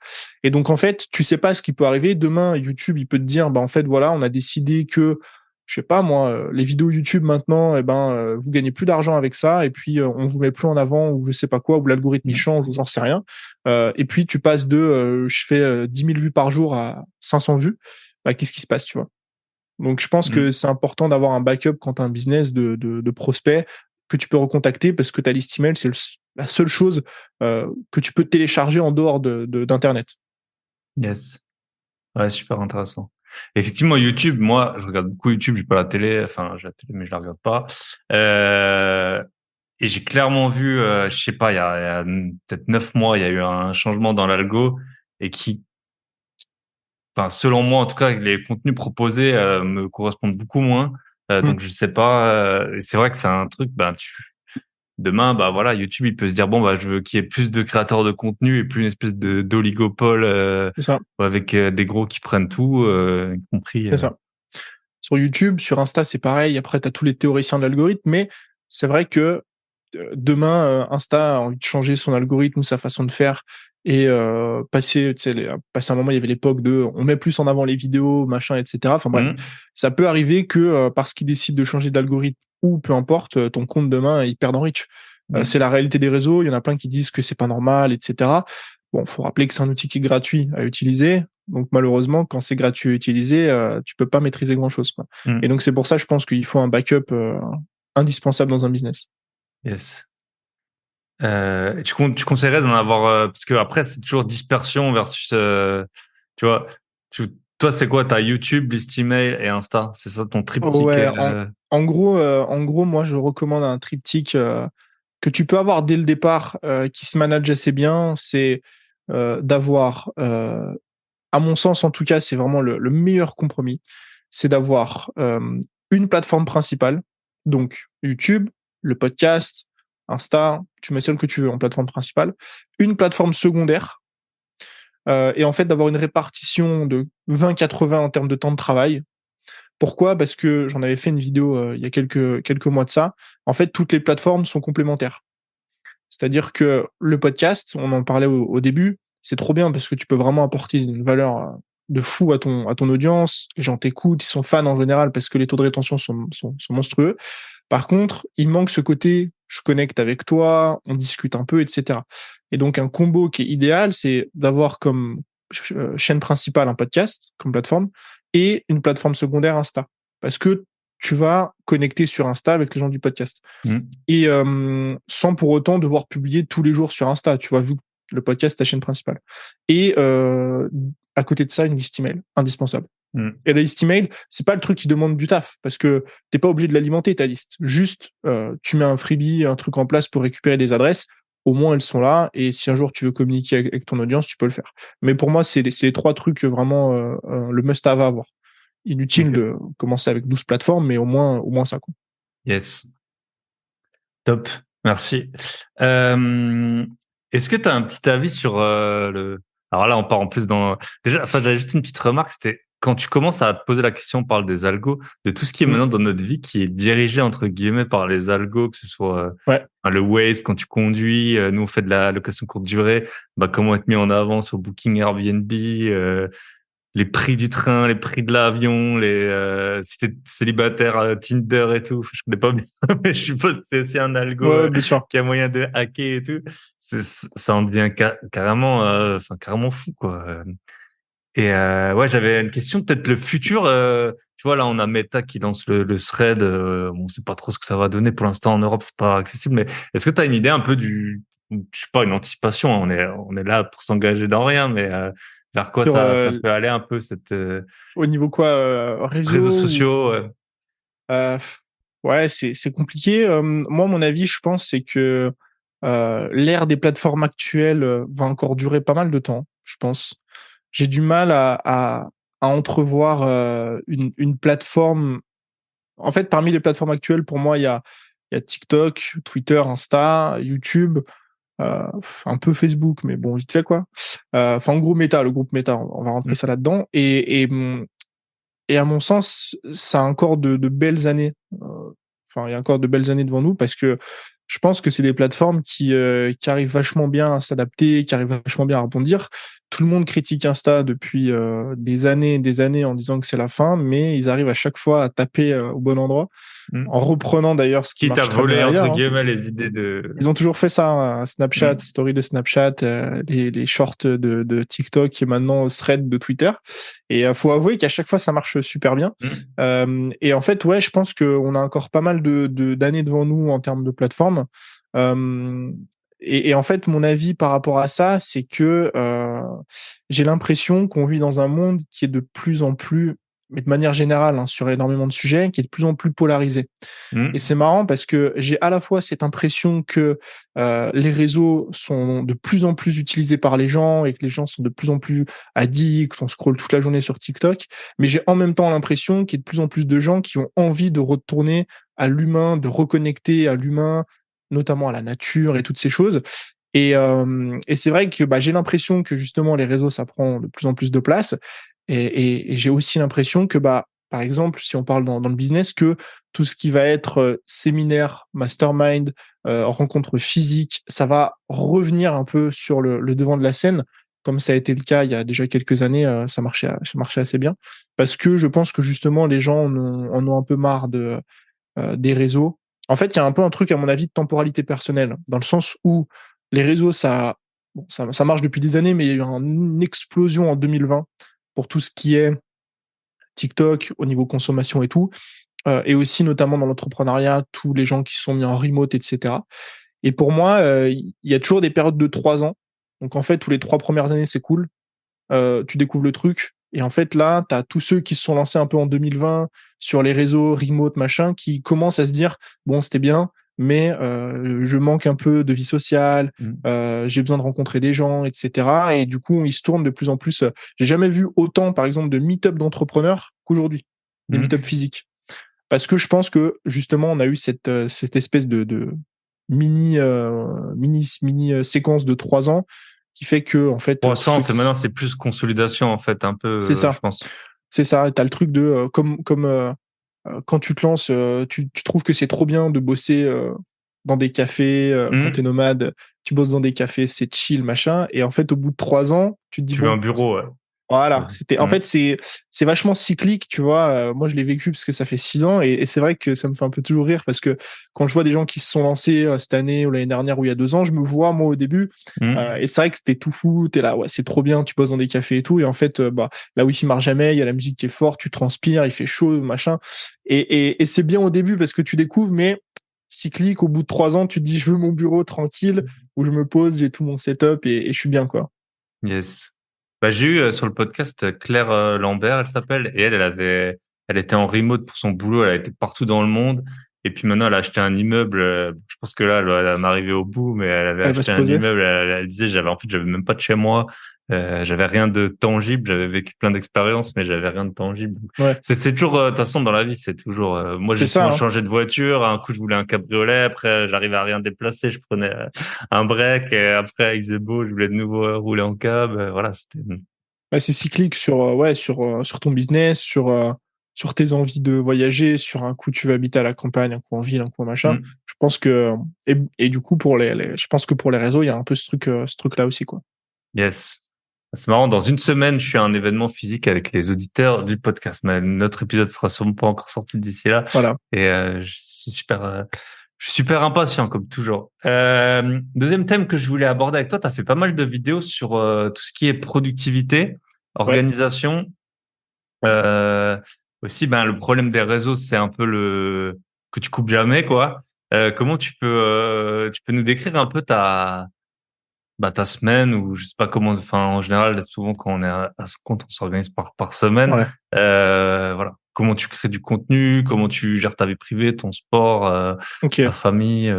Et donc, en fait, tu sais pas ce qui peut arriver. Demain, YouTube, il peut te dire, bah, en fait, voilà, on a décidé que, je sais pas, moi, les vidéos YouTube maintenant, eh ben, vous gagnez plus d'argent avec ça, et puis, on vous met plus en avant, ou je sais pas quoi, ou l'algorithme, il change, ou j'en sais rien. Et puis, tu passes de, je fais 10 000 vues par jour à 500 vues. Bah, qu'est-ce qui se passe, tu vois? Donc, je pense que c'est important d'avoir un backup quand tu as un business de prospects que tu peux recontacter parce que ta liste email, c'est la seule chose que tu peux télécharger en dehors d'Internet. Yes. Ouais, super intéressant. Effectivement, YouTube, moi, je regarde beaucoup YouTube, j'ai pas la télé, enfin, j'ai la télé, mais je la regarde pas. Et j'ai clairement vu, je sais pas, il y a peut-être 9 mois, il y a eu un changement dans l'algo et qui, enfin, selon moi, en tout cas, les contenus proposés me correspondent beaucoup moins. Donc, je sais pas. C'est vrai que c'est un truc. Ben, demain, bah voilà, YouTube, il peut se dire bon, bah je veux qu'il y ait plus de créateurs de contenu et plus une espèce de d'oligopole C'est ça. avec des gros qui prennent tout, y compris. C'est ça. Sur YouTube, sur Insta, c'est pareil. Après, tu as tous les théoriciens de l'algorithme, mais c'est vrai que demain, Insta a envie de changer son algorithme ou sa façon de faire et passer, tu sais, passer un moment, il y avait l'époque de on met plus en avant les vidéos, machin, etc. Enfin bref, ça peut arriver que parce qu'ils décident de changer d'algorithme ou peu importe, ton compte demain, il perd en reach. C'est la réalité des réseaux. Il y en a plein qui disent que c'est pas normal, etc. Bon, faut rappeler que c'est un outil qui est gratuit à utiliser. Donc malheureusement, quand c'est gratuit à utiliser, tu peux pas maîtriser grand-chose, quoi. Et donc c'est pour ça, je pense qu'il faut un backup indispensable dans un business. Yes. Tu conseillerais d'en avoir parce que après c'est toujours dispersion versus tu vois toi c'est quoi, t'as YouTube, list email et Insta, c'est ça ton triptyque Ouais, en gros, moi, je recommande un triptyque que tu peux avoir dès le départ, qui se manage assez bien. C'est d'avoir, à mon sens en tout cas, c'est vraiment le meilleur compromis. C'est d'avoir une plateforme principale, donc YouTube, le podcast, Insta, tu mets celle que tu veux en plateforme principale, une plateforme secondaire, et en fait d'avoir une répartition de 20-80 en termes de temps de travail. Pourquoi? Parce que j'en avais fait une vidéo il y a quelques mois de ça. En fait, toutes les plateformes sont complémentaires. C'est-à-dire que le podcast, on en parlait au début, c'est trop bien parce que tu peux vraiment apporter une valeur de fou à ton audience. Les gens t'écoutent, ils sont fans en général parce que les taux de rétention sont monstrueux. Par contre, il manque ce côté, je connecte avec toi, on discute un peu, etc. Et donc, un combo qui est idéal, c'est d'avoir comme chaîne principale un podcast, comme plateforme, et une plateforme secondaire Insta. Parce que tu vas connecter sur Insta avec les gens du podcast. Et sans pour autant devoir publier tous les jours sur Insta, tu vois, vu que le podcast est ta chaîne principale. Et à côté de ça, une liste email, indispensable. Et la liste email, c'est pas le truc qui demande du taf, parce que t'es pas obligé de l'alimenter, ta liste. Juste, tu mets un freebie, un truc en place pour récupérer des adresses. Au moins, elles sont là. Et si un jour tu veux communiquer avec ton audience, tu peux le faire. Mais pour moi, c'est les trois trucs vraiment le must-have à avoir. Inutile Ok. de commencer avec 12 plateformes, mais au moins ça, quoi. Yes. Top. Merci. Euh, Est-ce que tu as un petit avis sur Alors là, on part en plus dans... Déjà, enfin, j'avais juste une petite remarque, c'était quand tu commences à te poser la question, on parle des algos, de tout ce qui est Mm. maintenant dans notre vie qui est dirigé, entre guillemets, par les algos, que ce soit Ouais. le Waze quand tu conduis, nous on fait de la location courte durée, bah, comment être mis en avant sur Booking, Airbnb, les prix du train, les prix de l'avion, si t'es célibataire, Tinder et tout. Je connais pas bien, mais je suppose que c'est aussi un algo Ouais, bien sûr. qui a moyen de hacker et tout. Ça en devient carrément, enfin carrément fou quoi. Et ouais, j'avais une question, peut-être le futur. Tu vois là, on a Meta qui lance le Thread. On sait pas trop ce que ça va donner pour l'instant en Europe, c'est pas accessible. Mais est-ce que tu as une idée un peu je sais pas, une anticipation, hein, on est là pour s'engager dans rien, mais vers quoi Sur, ça peut aller un peu cette au niveau quoi, réseaux réseau ou sociaux. Euh, ouais, c'est compliqué. Moi, mon avis, je pense, c'est que l'ère des plateformes actuelles va encore durer pas mal de temps, je pense. J'ai du mal à entrevoir une plateforme. En fait, parmi les plateformes actuelles, pour moi, il y a TikTok, Twitter, Insta, YouTube, un peu Facebook, mais bon, vite fait quoi. Enfin, en gros, Meta, le groupe Meta, on va rentrer Mm. ça là-dedans. Et à mon sens, ça a encore de belles années. Enfin, il y a encore de belles années devant nous parce que je pense que c'est des plateformes qui arrivent vachement bien à s'adapter, qui arrivent vachement bien à rebondir. Tout le monde critique Insta depuis des années et des années en disant que c'est la fin, mais ils arrivent à chaque fois à taper au bon endroit, Mm. en reprenant d'ailleurs ce qui Quitte à marche très bien voler entre ailleurs, hein. guillemets les idées de. Ils ont toujours fait ça, hein, Snapchat, Mm. story de Snapchat, les shorts de TikTok et maintenant thread de Twitter. Et faut avouer qu'à chaque fois, ça marche super bien. Mm. Et en fait, ouais, je pense qu'on a encore pas mal d'années devant nous en termes de plateforme. Euh, et en fait, mon avis par rapport à ça, c'est que j'ai l'impression qu'on vit dans un monde qui est de plus en plus, mais de manière générale, hein, sur énormément de sujets, qui est de plus en plus polarisé. Et Mm. c'est marrant parce que j'ai à la fois cette impression que les réseaux sont de plus en plus utilisés par les gens et que les gens sont de plus en plus addicts, on scrolle toute la journée sur TikTok, mais j'ai en même temps l'impression qu'il y a de plus en plus de gens qui ont envie de retourner à l'humain, de reconnecter à l'humain, notamment à la nature et toutes ces choses. Et c'est vrai que j'ai l'impression que justement les réseaux, ça prend de plus en plus de place. Et j'ai aussi l'impression que, par exemple, si on parle dans le business, que tout ce qui va être séminaire, mastermind, rencontre physique, ça va revenir un peu sur le devant de la scène, comme ça a été le cas il y a déjà quelques années, ça marchait assez bien, parce que je pense que justement les gens en ont un peu marre des réseaux. En fait, il y a un peu un truc, à mon avis, de temporalité personnelle, dans le sens où les réseaux, ça marche depuis des années, mais il y a eu une explosion en 2020 pour tout ce qui est TikTok au niveau consommation et tout, et aussi notamment dans l'entrepreneuriat, tous les gens qui se sont mis en remote, etc. Et pour moi, il y a toujours des périodes de 3 ans. Donc en fait, tous les 3 premières années, c'est cool. Tu découvres le truc. Et en fait, là, tu as tous ceux qui se sont lancés un peu en 2020 sur les réseaux, remote, machin, qui commencent à se dire, bon, c'était bien, mais je manque un peu de vie sociale, Mm. j'ai besoin de rencontrer des gens, etc. Et du coup, ils se tournent de plus en plus. J'ai jamais vu autant, par exemple, de meet-up d'entrepreneurs qu'aujourd'hui, des Mm. meet-up physiques. Parce que je pense que, justement, on a eu cette espèce de mini séquence de 3 ans qui fait que, en fait, Bon, tous ceux c'est qui... maintenant c'est plus consolidation en fait un peu, C'est je ça. pense. C'est ça, t'as le truc de comme quand tu te lances, tu trouves que c'est trop bien de bosser dans des cafés, quand t'es Mm. nomade, tu bosses dans des cafés, c'est chill, machin, et en fait au bout de 3 ans, tu te dis Tu veux un bon, bureau, ouais. voilà, en Mm. fait c'est vachement cyclique, tu vois. Moi je l'ai vécu parce que ça fait 6 ans et c'est vrai que ça me fait un peu toujours rire parce que quand je vois des gens qui se sont lancés cette année ou l'année dernière ou il y a 2 ans, je me vois moi au début Mm. et c'est vrai que c'était tout fou, t'es là, ouais c'est trop bien, tu bosses dans des cafés et tout et en fait la wifi marche jamais, il y a la musique qui est forte, tu transpires, il fait chaud, machin et c'est bien au début parce que tu découvres, mais cyclique, au bout de 3 ans, tu te dis je veux mon bureau tranquille où je me pose, j'ai tout mon setup et je suis bien quoi. Yes. Bah, j'ai eu sur le podcast Claire Lambert, elle s'appelle, et elle était en remote pour son boulot, elle a été partout dans le monde, et puis maintenant elle a acheté un immeuble. Je pense que là, elle en est arrivée au bout, mais elle avait Elle va se acheté un poser. immeuble. Elle disait, j'avais même pas de chez moi, j'avais rien de tangible, j'avais vécu plein d'expériences, mais j'avais rien de tangible. Ouais, C'est toujours, de toute façon, dans la vie, c'est toujours. Moi, c'est j'ai ça, souvent hein. changé de voiture. Un coup, je voulais un cabriolet, après, j'arrivais à rien déplacer, je prenais un break, et après, il faisait beau, je voulais de nouveau rouler en cab. Voilà, c'était. Ouais, c'est cyclique sur, ouais, sur ton business, sur tes envies de voyager, sur un coup tu vas habiter à la campagne, un coup en ville, un coup en machin. Mm. Je pense que, et du coup, je pense que pour les réseaux, il y a un peu ce truc-là aussi, quoi. Yes. C'est marrant, dans une semaine, je suis à un événement physique avec les auditeurs du podcast. Mais notre épisode sera sûrement pas encore sorti d'ici là. Voilà. Et je suis super impatient, comme toujours. Deuxième thème que je voulais aborder avec toi, tu as fait pas mal de vidéos sur tout ce qui est productivité, Ouais. organisation. Euh, Aussi, ben, le problème des réseaux, c'est un peu que tu coupes jamais, quoi. Comment tu peux nous décrire un peu ta semaine ou je sais pas comment, enfin, en général, souvent quand on est à son compte, on s'organise par semaine. Ouais. Voilà. Comment tu crées du contenu, comment tu gères ta vie privée, ton sport, ta Ok. famille,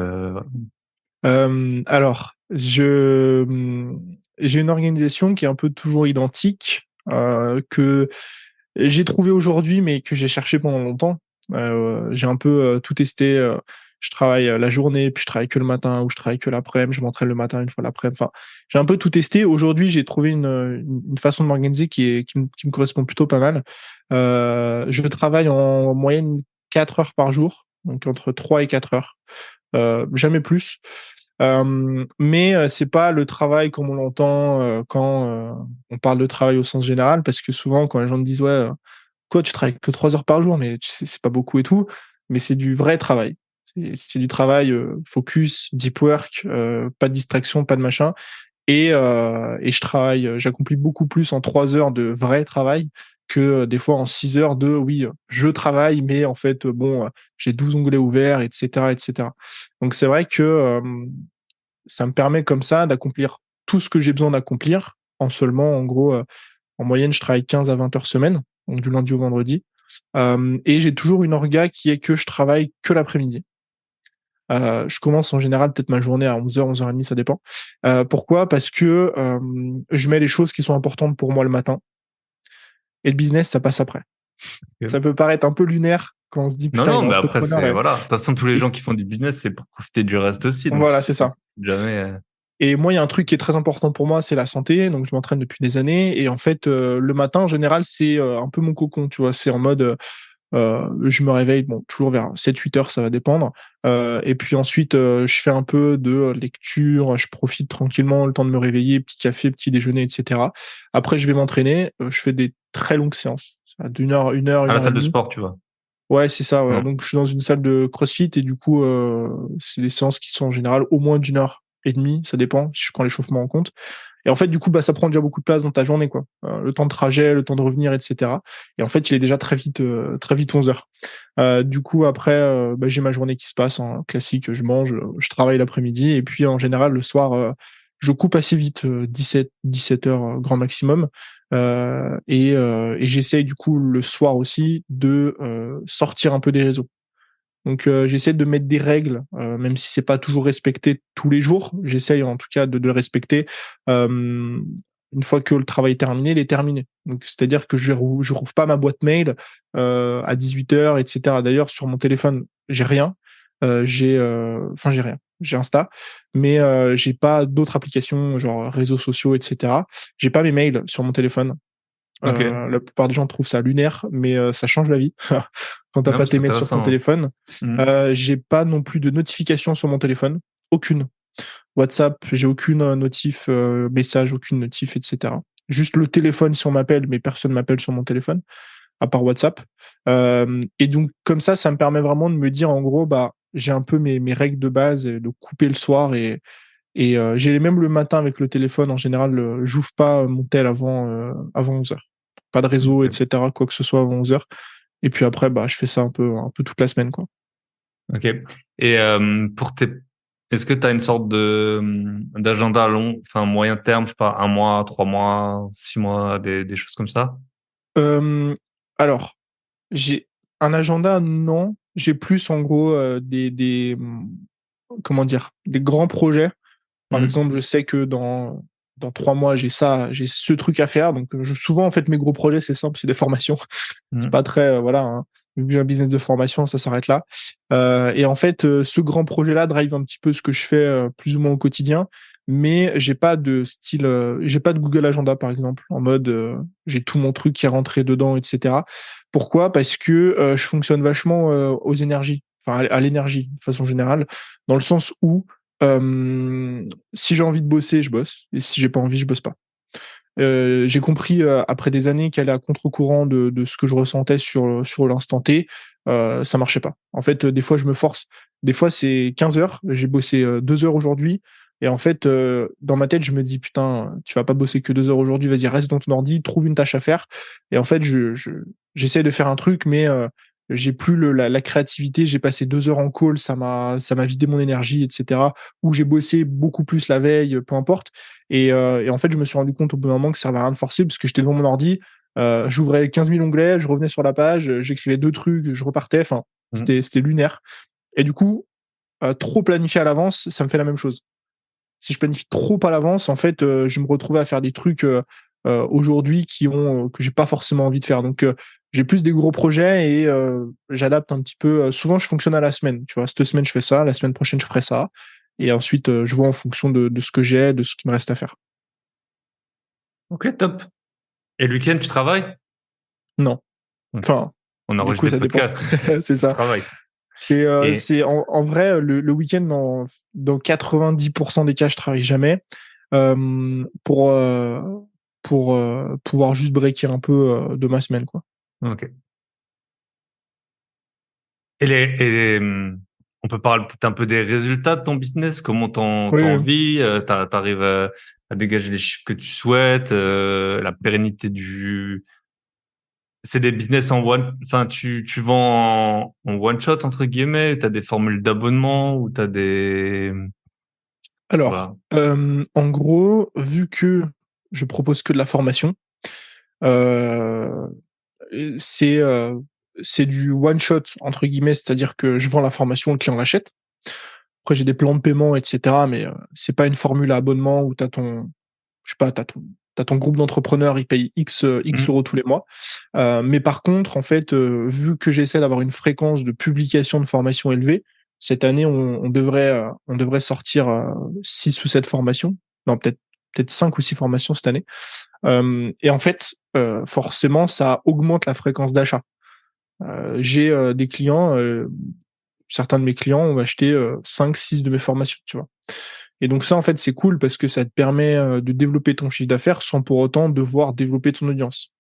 voilà. Alors, j'ai une organisation qui est un peu toujours identique, que j'ai trouvé aujourd'hui, mais que j'ai cherché pendant longtemps. J'ai un peu tout testé. Je travaille la journée, puis je travaille que le matin, ou je travaille que l'après-midi, je m'entraîne le matin une fois l'après-midi. Enfin, j'ai un peu tout testé. Aujourd'hui, j'ai trouvé une façon de m'organiser qui me correspond plutôt pas mal. Je travaille en moyenne 4 heures par jour, donc entre 3 et 4 heures. Jamais plus. Mais c'est pas le travail comme on l'entend quand on parle de travail au sens général, parce que souvent quand les gens me disent ouais, quoi, tu travailles que 3 heures par jour, mais tu sais, c'est pas beaucoup et tout, mais c'est du vrai travail. C'est du travail focus, deep work, pas de distraction, pas de machin. Et je travaille, j'accomplis beaucoup plus en 3 heures de vrai travail que des fois en 6 heures de oui, je travaille, mais en fait, bon, j'ai 12 onglets ouverts, etc., etc. Donc c'est vrai que ça me permet comme ça d'accomplir tout ce que j'ai besoin d'accomplir en seulement, en gros, en moyenne, je travaille 15 à 20 heures semaine, donc du lundi au vendredi. Et j'ai toujours une orga qui est que je travaille que l'après-midi. Je commence en général peut-être ma journée à 11h, 11h30, ça dépend. Pourquoi? Parce que je mets les choses qui sont importantes pour moi le matin et le business, ça passe après. Ça peut paraître un peu lunaire quand on se dit Non, putain, il non, est mais après, entrepreneur c'est, voilà. De toute façon, tous les et gens qui font du business, c'est pour profiter du reste aussi. Donc, voilà, c'est ça. jamais, Et moi, il y a un truc qui est très important pour moi, c'est la santé. Donc, je m'entraîne depuis des années. Et en fait, le matin, en général, c'est un peu mon cocon, tu vois. C'est en mode, je me réveille, bon, toujours vers 7-8 heures, ça va dépendre. Et puis ensuite, je fais un peu de lecture, je profite tranquillement le temps de me réveiller, petit café, petit déjeuner, etc. Après, je vais m'entraîner, je fais des très longues séances, ça va à une la heure et salle de demie. sport, tu vois. Ouais, c'est ça, ouais. Mm. Donc, je suis dans une salle de CrossFit et du coup, c'est des séances qui sont en général au moins d'une heure et demie, ça dépend si je prends l'échauffement en compte. Et en fait, du coup, bah, ça prend déjà beaucoup de place dans ta journée, quoi. Le temps de trajet, le temps de revenir, etc. Et en fait, il est déjà très vite 11 heures. Du coup, après, bah, j'ai ma journée qui se passe en classique. Je mange, je travaille l'après-midi. Et puis, en général, le soir, je coupe assez vite, 17 heures grand maximum. Et j'essaye, du coup, le soir aussi, de sortir un peu des réseaux. Donc j'essaie de mettre des règles, même si c'est pas toujours respecté tous les jours. J'essaye en tout cas de le respecter. Une fois que le travail est terminé, il est terminé. Donc c'est-à-dire que je rouvre pas ma boîte mail à 18 heures, etc. D'ailleurs sur mon téléphone, j'ai rien. J'ai rien. J'ai Insta, mais j'ai pas d'autres applications genre réseaux sociaux, etc. J'ai pas mes mails sur mon téléphone. Ok. La plupart des gens trouvent ça lunaire, mais ça change la vie quand t'as Non, mais pas c'est tes mails sur ton intéressant. téléphone. Mm. J'ai pas non plus de notification sur mon téléphone, aucune. WhatsApp, j'ai aucune notif, message, aucune notif, etc. Juste le téléphone si on m'appelle, mais personne m'appelle sur mon téléphone, à part WhatsApp. Et donc comme ça me permet vraiment de me dire en gros, bah j'ai un peu mes règles de base, et de couper le soir et j'ai même le matin avec le téléphone. En général, j'ouvre pas mon tel avant 11 heures. Pas de réseau, Ok. etc. Quoi que ce soit avant 11 heures. Et puis après, bah, je fais ça un peu toute la semaine, quoi. Ok. Et pour Est-ce que tu as une sorte d'agenda long, enfin moyen terme, je sais pas, 1 mois, 3 mois, 6 mois, des choses comme ça? Alors, j'ai un agenda, non. J'ai plus en gros comment dire, des grands projets. Par Mhm. exemple, je sais que dans 3 mois, j'ai ça, j'ai ce truc à faire. Donc, souvent, en fait, mes gros projets, c'est simple, c'est des formations. C'est Mhm. pas très, voilà, hein. Vu que j'ai un business de formation, ça s'arrête là. Et en fait, ce grand projet-là drive un petit peu ce que je fais plus ou moins au quotidien. Mais j'ai pas de style, j'ai pas de Google Agenda, par exemple, en mode, j'ai tout mon truc qui est rentré dedans, etc. Pourquoi? Parce que je fonctionne vachement aux énergies, enfin à l'énergie de façon générale, dans le sens où si j'ai envie de bosser, je bosse, et si j'ai pas envie, je bosse pas. J'ai compris après des années qu'elle est à contre-courant de ce que je ressentais sur l'instant T, ça marchait pas. En fait, des fois, je me force. Des fois, c'est 15 heures. J'ai bossé 2 heures aujourd'hui. Et en fait, dans ma tête, je me dis, putain, tu vas pas bosser que 2 heures aujourd'hui. Vas-y, reste dans ton ordi, trouve une tâche à faire. Et en fait, j'essaie de faire un truc, mais j'ai plus la créativité. J'ai passé 2 heures en call, ça m'a vidé mon énergie, etc. Ou j'ai bossé beaucoup plus la veille, peu importe. Et en fait, je me suis rendu compte au bout d'un moment que ça servait à rien de forcer parce que j'étais devant mon ordi, j'ouvrais 15 000 onglets, je revenais sur la page, j'écrivais 2 trucs, je repartais. Enfin, Mhm. c'était lunaire. Et du coup, trop planifier à l'avance, ça me fait la même chose. Si je planifie trop à l'avance, en fait, je me retrouvais à faire des trucs aujourd'hui que j'ai pas forcément envie de faire. Donc, j'ai plus des gros projets et j'adapte un petit peu. Souvent, je fonctionne à la semaine. Tu vois, cette semaine, je fais ça, la semaine prochaine, je ferai ça. Et ensuite, je vois en fonction de ce que j'ai, de ce qui me reste à faire. Ok, top. Et le week-end, tu travailles? Non. Ok. Enfin, On du enregistre coup, des ça dépend. podcasts. C'est C'est du ça. travail, ça. Et Et c'est en vrai, le week-end, dans 90% des cas, je travaille jamais pour pouvoir juste breaker un peu de ma semaine, quoi. ok. On peut parler peut-être un peu des résultats de ton business, comment Oui, t'en oui. vis, t'arrives à dégager les chiffres que tu souhaites, la pérennité c'est des business enfin, tu vends en one shot, entre guillemets, t'as des formules d'abonnement ou t'as des, Alors, voilà. en gros, vu que je propose que de la formation, euh, c'est euh, c'est du one shot entre guillemets, c'est-à-dire que je vends la formation, le client l'achète. Après, j'ai des plans de paiement, etc. Mais c'est pas une formule à abonnement où je sais pas, t'as ton groupe d'entrepreneurs, ils payent X Hmm. euros tous les mois. Mais par contre, en fait, vu que j'essaie d'avoir une fréquence de publication de formation élevée, cette année, on devrait sortir 6 ou 7 formations. Non, peut-être 5 ou 6 formations cette année. Et en fait, forcément, ça augmente la fréquence d'achat. J'ai des clients, certains de mes clients ont acheté 5, 6 de mes formations, tu vois. Et donc ça, en fait, c'est cool parce que ça te permet de développer ton chiffre d'affaires sans pour autant devoir développer ton audience.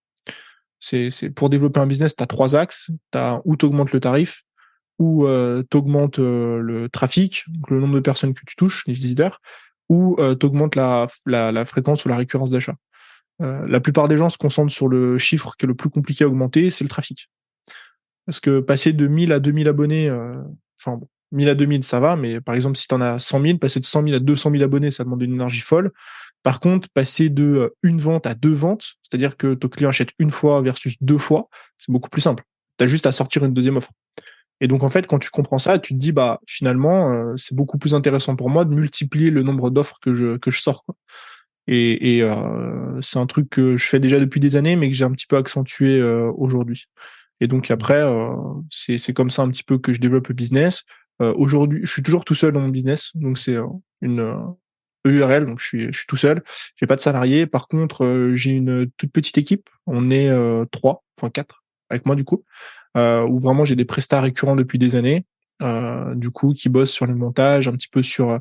Pour développer un business, tu as 3 axes. T'as ou tu augmentes le tarif, ou tu augmentes le trafic, donc le nombre de personnes que tu touches, les visiteurs, ou tu augmentes la fréquence ou la récurrence d'achat. La plupart des gens se concentrent sur le chiffre qui est le plus compliqué à augmenter, c'est le trafic. Parce que passer de 1000 à 2000 abonnés, enfin bon, 1000 à 2000, ça va, mais par exemple, si tu en as 100 000, passer de 100 000 à 200 000 abonnés, ça demande une énergie folle. Par contre, passer de une vente à 2 ventes, c'est-à-dire que ton client achète une fois versus 2 fois, c'est beaucoup plus simple. Tu as juste à sortir une deuxième offre. Et donc, en fait, quand tu comprends ça, tu te dis, bah, finalement, c'est beaucoup plus intéressant pour moi de multiplier le nombre d'offres que je sors, quoi. Et c'est un truc que je fais déjà depuis des années, mais que j'ai un petit peu accentué aujourd'hui. Et donc après, c'est comme ça un petit peu que je développe le business. Aujourd'hui, je suis toujours tout seul dans mon business, donc c'est une EURL, donc je suis tout seul. J'ai pas de salariés. Par contre, j'ai une toute petite équipe. On est 3, enfin 4 avec moi du coup, où vraiment j'ai des prestats récurrents depuis des années, du coup qui bossent sur le montage, un petit peu sur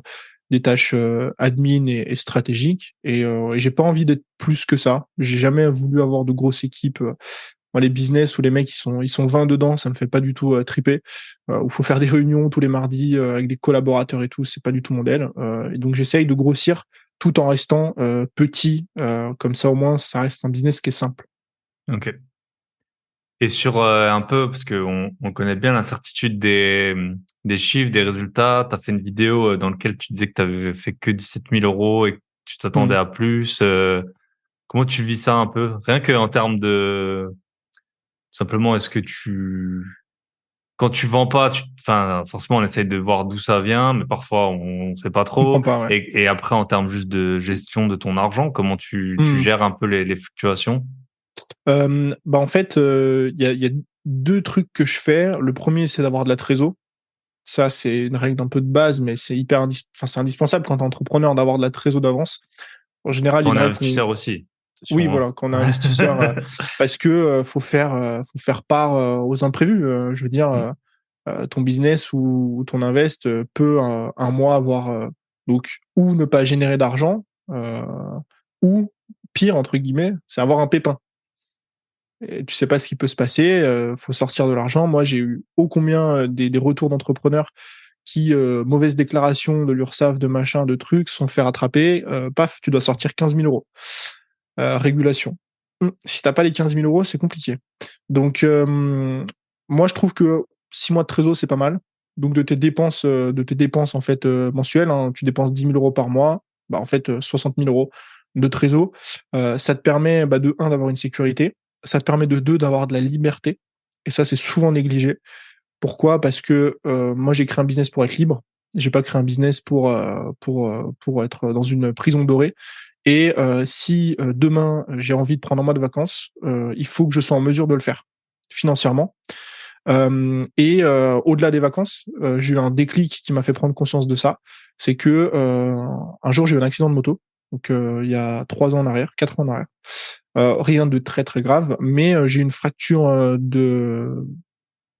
des tâches admin et stratégiques. Et j'ai pas envie d'être plus que ça. J'ai jamais voulu avoir de grosses équipes. Moi, les business où les mecs ils sont 20 dedans, ça me fait pas du tout triper. Où faut faire des réunions tous les mardis avec des collaborateurs et tout, c'est pas du tout mon modèle. Et donc j'essaye de grossir tout en restant petit. Comme ça au moins ça reste un business qui est simple. Ok. Et sur un peu, parce que on connaît bien l'incertitude des chiffres, des résultats. Tu as fait une vidéo dans laquelle tu disais que tu avais fait que 17 000 € et que tu t'attendais Hmm. à plus. Comment tu vis ça un peu? Rien que en termes de... Simplement, est-ce que quand tu vends pas, enfin, forcément, on essaye de voir d'où ça vient, mais parfois, on sait pas Je comprends trop. pas, ouais. Et après, en termes juste de gestion de ton argent, comment tu Hmm. gères un peu les fluctuations? Bah en fait, il y a deux trucs que je fais. Le premier, c'est d'avoir de la trésor. Ça, c'est une règle un peu de base, mais c'est enfin, c'est indispensable quand tu es entrepreneur d'avoir de la trésor d'avance. En général, il y a En une règle qu'on... investisseur aussi, Oui, sûrement. voilà, quand on est investisseur, parce que faut faire part aux imprévus. Je veux dire, Mm. ton business ou ton invest peut un mois avoir donc ou ne pas générer d'argent, ou pire entre guillemets, c'est avoir un pépin. Et tu sais pas ce qui peut se passer, faut sortir de l'argent. Moi, j'ai eu ô combien des retours d'entrepreneurs qui, mauvaise déclaration de l'URSSAF, de machin, de trucs, se sont fait rattraper. Paf, tu dois sortir 15 000 €. Régulation. Si t'as pas les 15 000 €, c'est compliqué. Donc, moi, je trouve que 6 mois de trésor, c'est pas mal. Donc, de tes dépenses en fait mensuelles, hein, tu dépenses 10 000 € par mois, bah, en fait, 60 000 € de trésor. Ça te permet, bah, de un, d'avoir une sécurité. Ça te permet de deux, d'avoir de la liberté. Et ça, c'est souvent négligé. Pourquoi? Parce que moi, j'ai créé un business pour être libre. J'ai pas créé un business pour être dans une prison dorée. Et si demain j'ai envie de prendre un mois de vacances, il faut que je sois en mesure de le faire financièrement. Et au-delà des vacances, j'ai eu un déclic qui m'a fait prendre conscience de ça. C'est que un jour j'ai eu un accident de moto, donc il y a 3 ans en arrière, 4 ans en arrière. Rien de très très grave, mais j'ai eu une fracture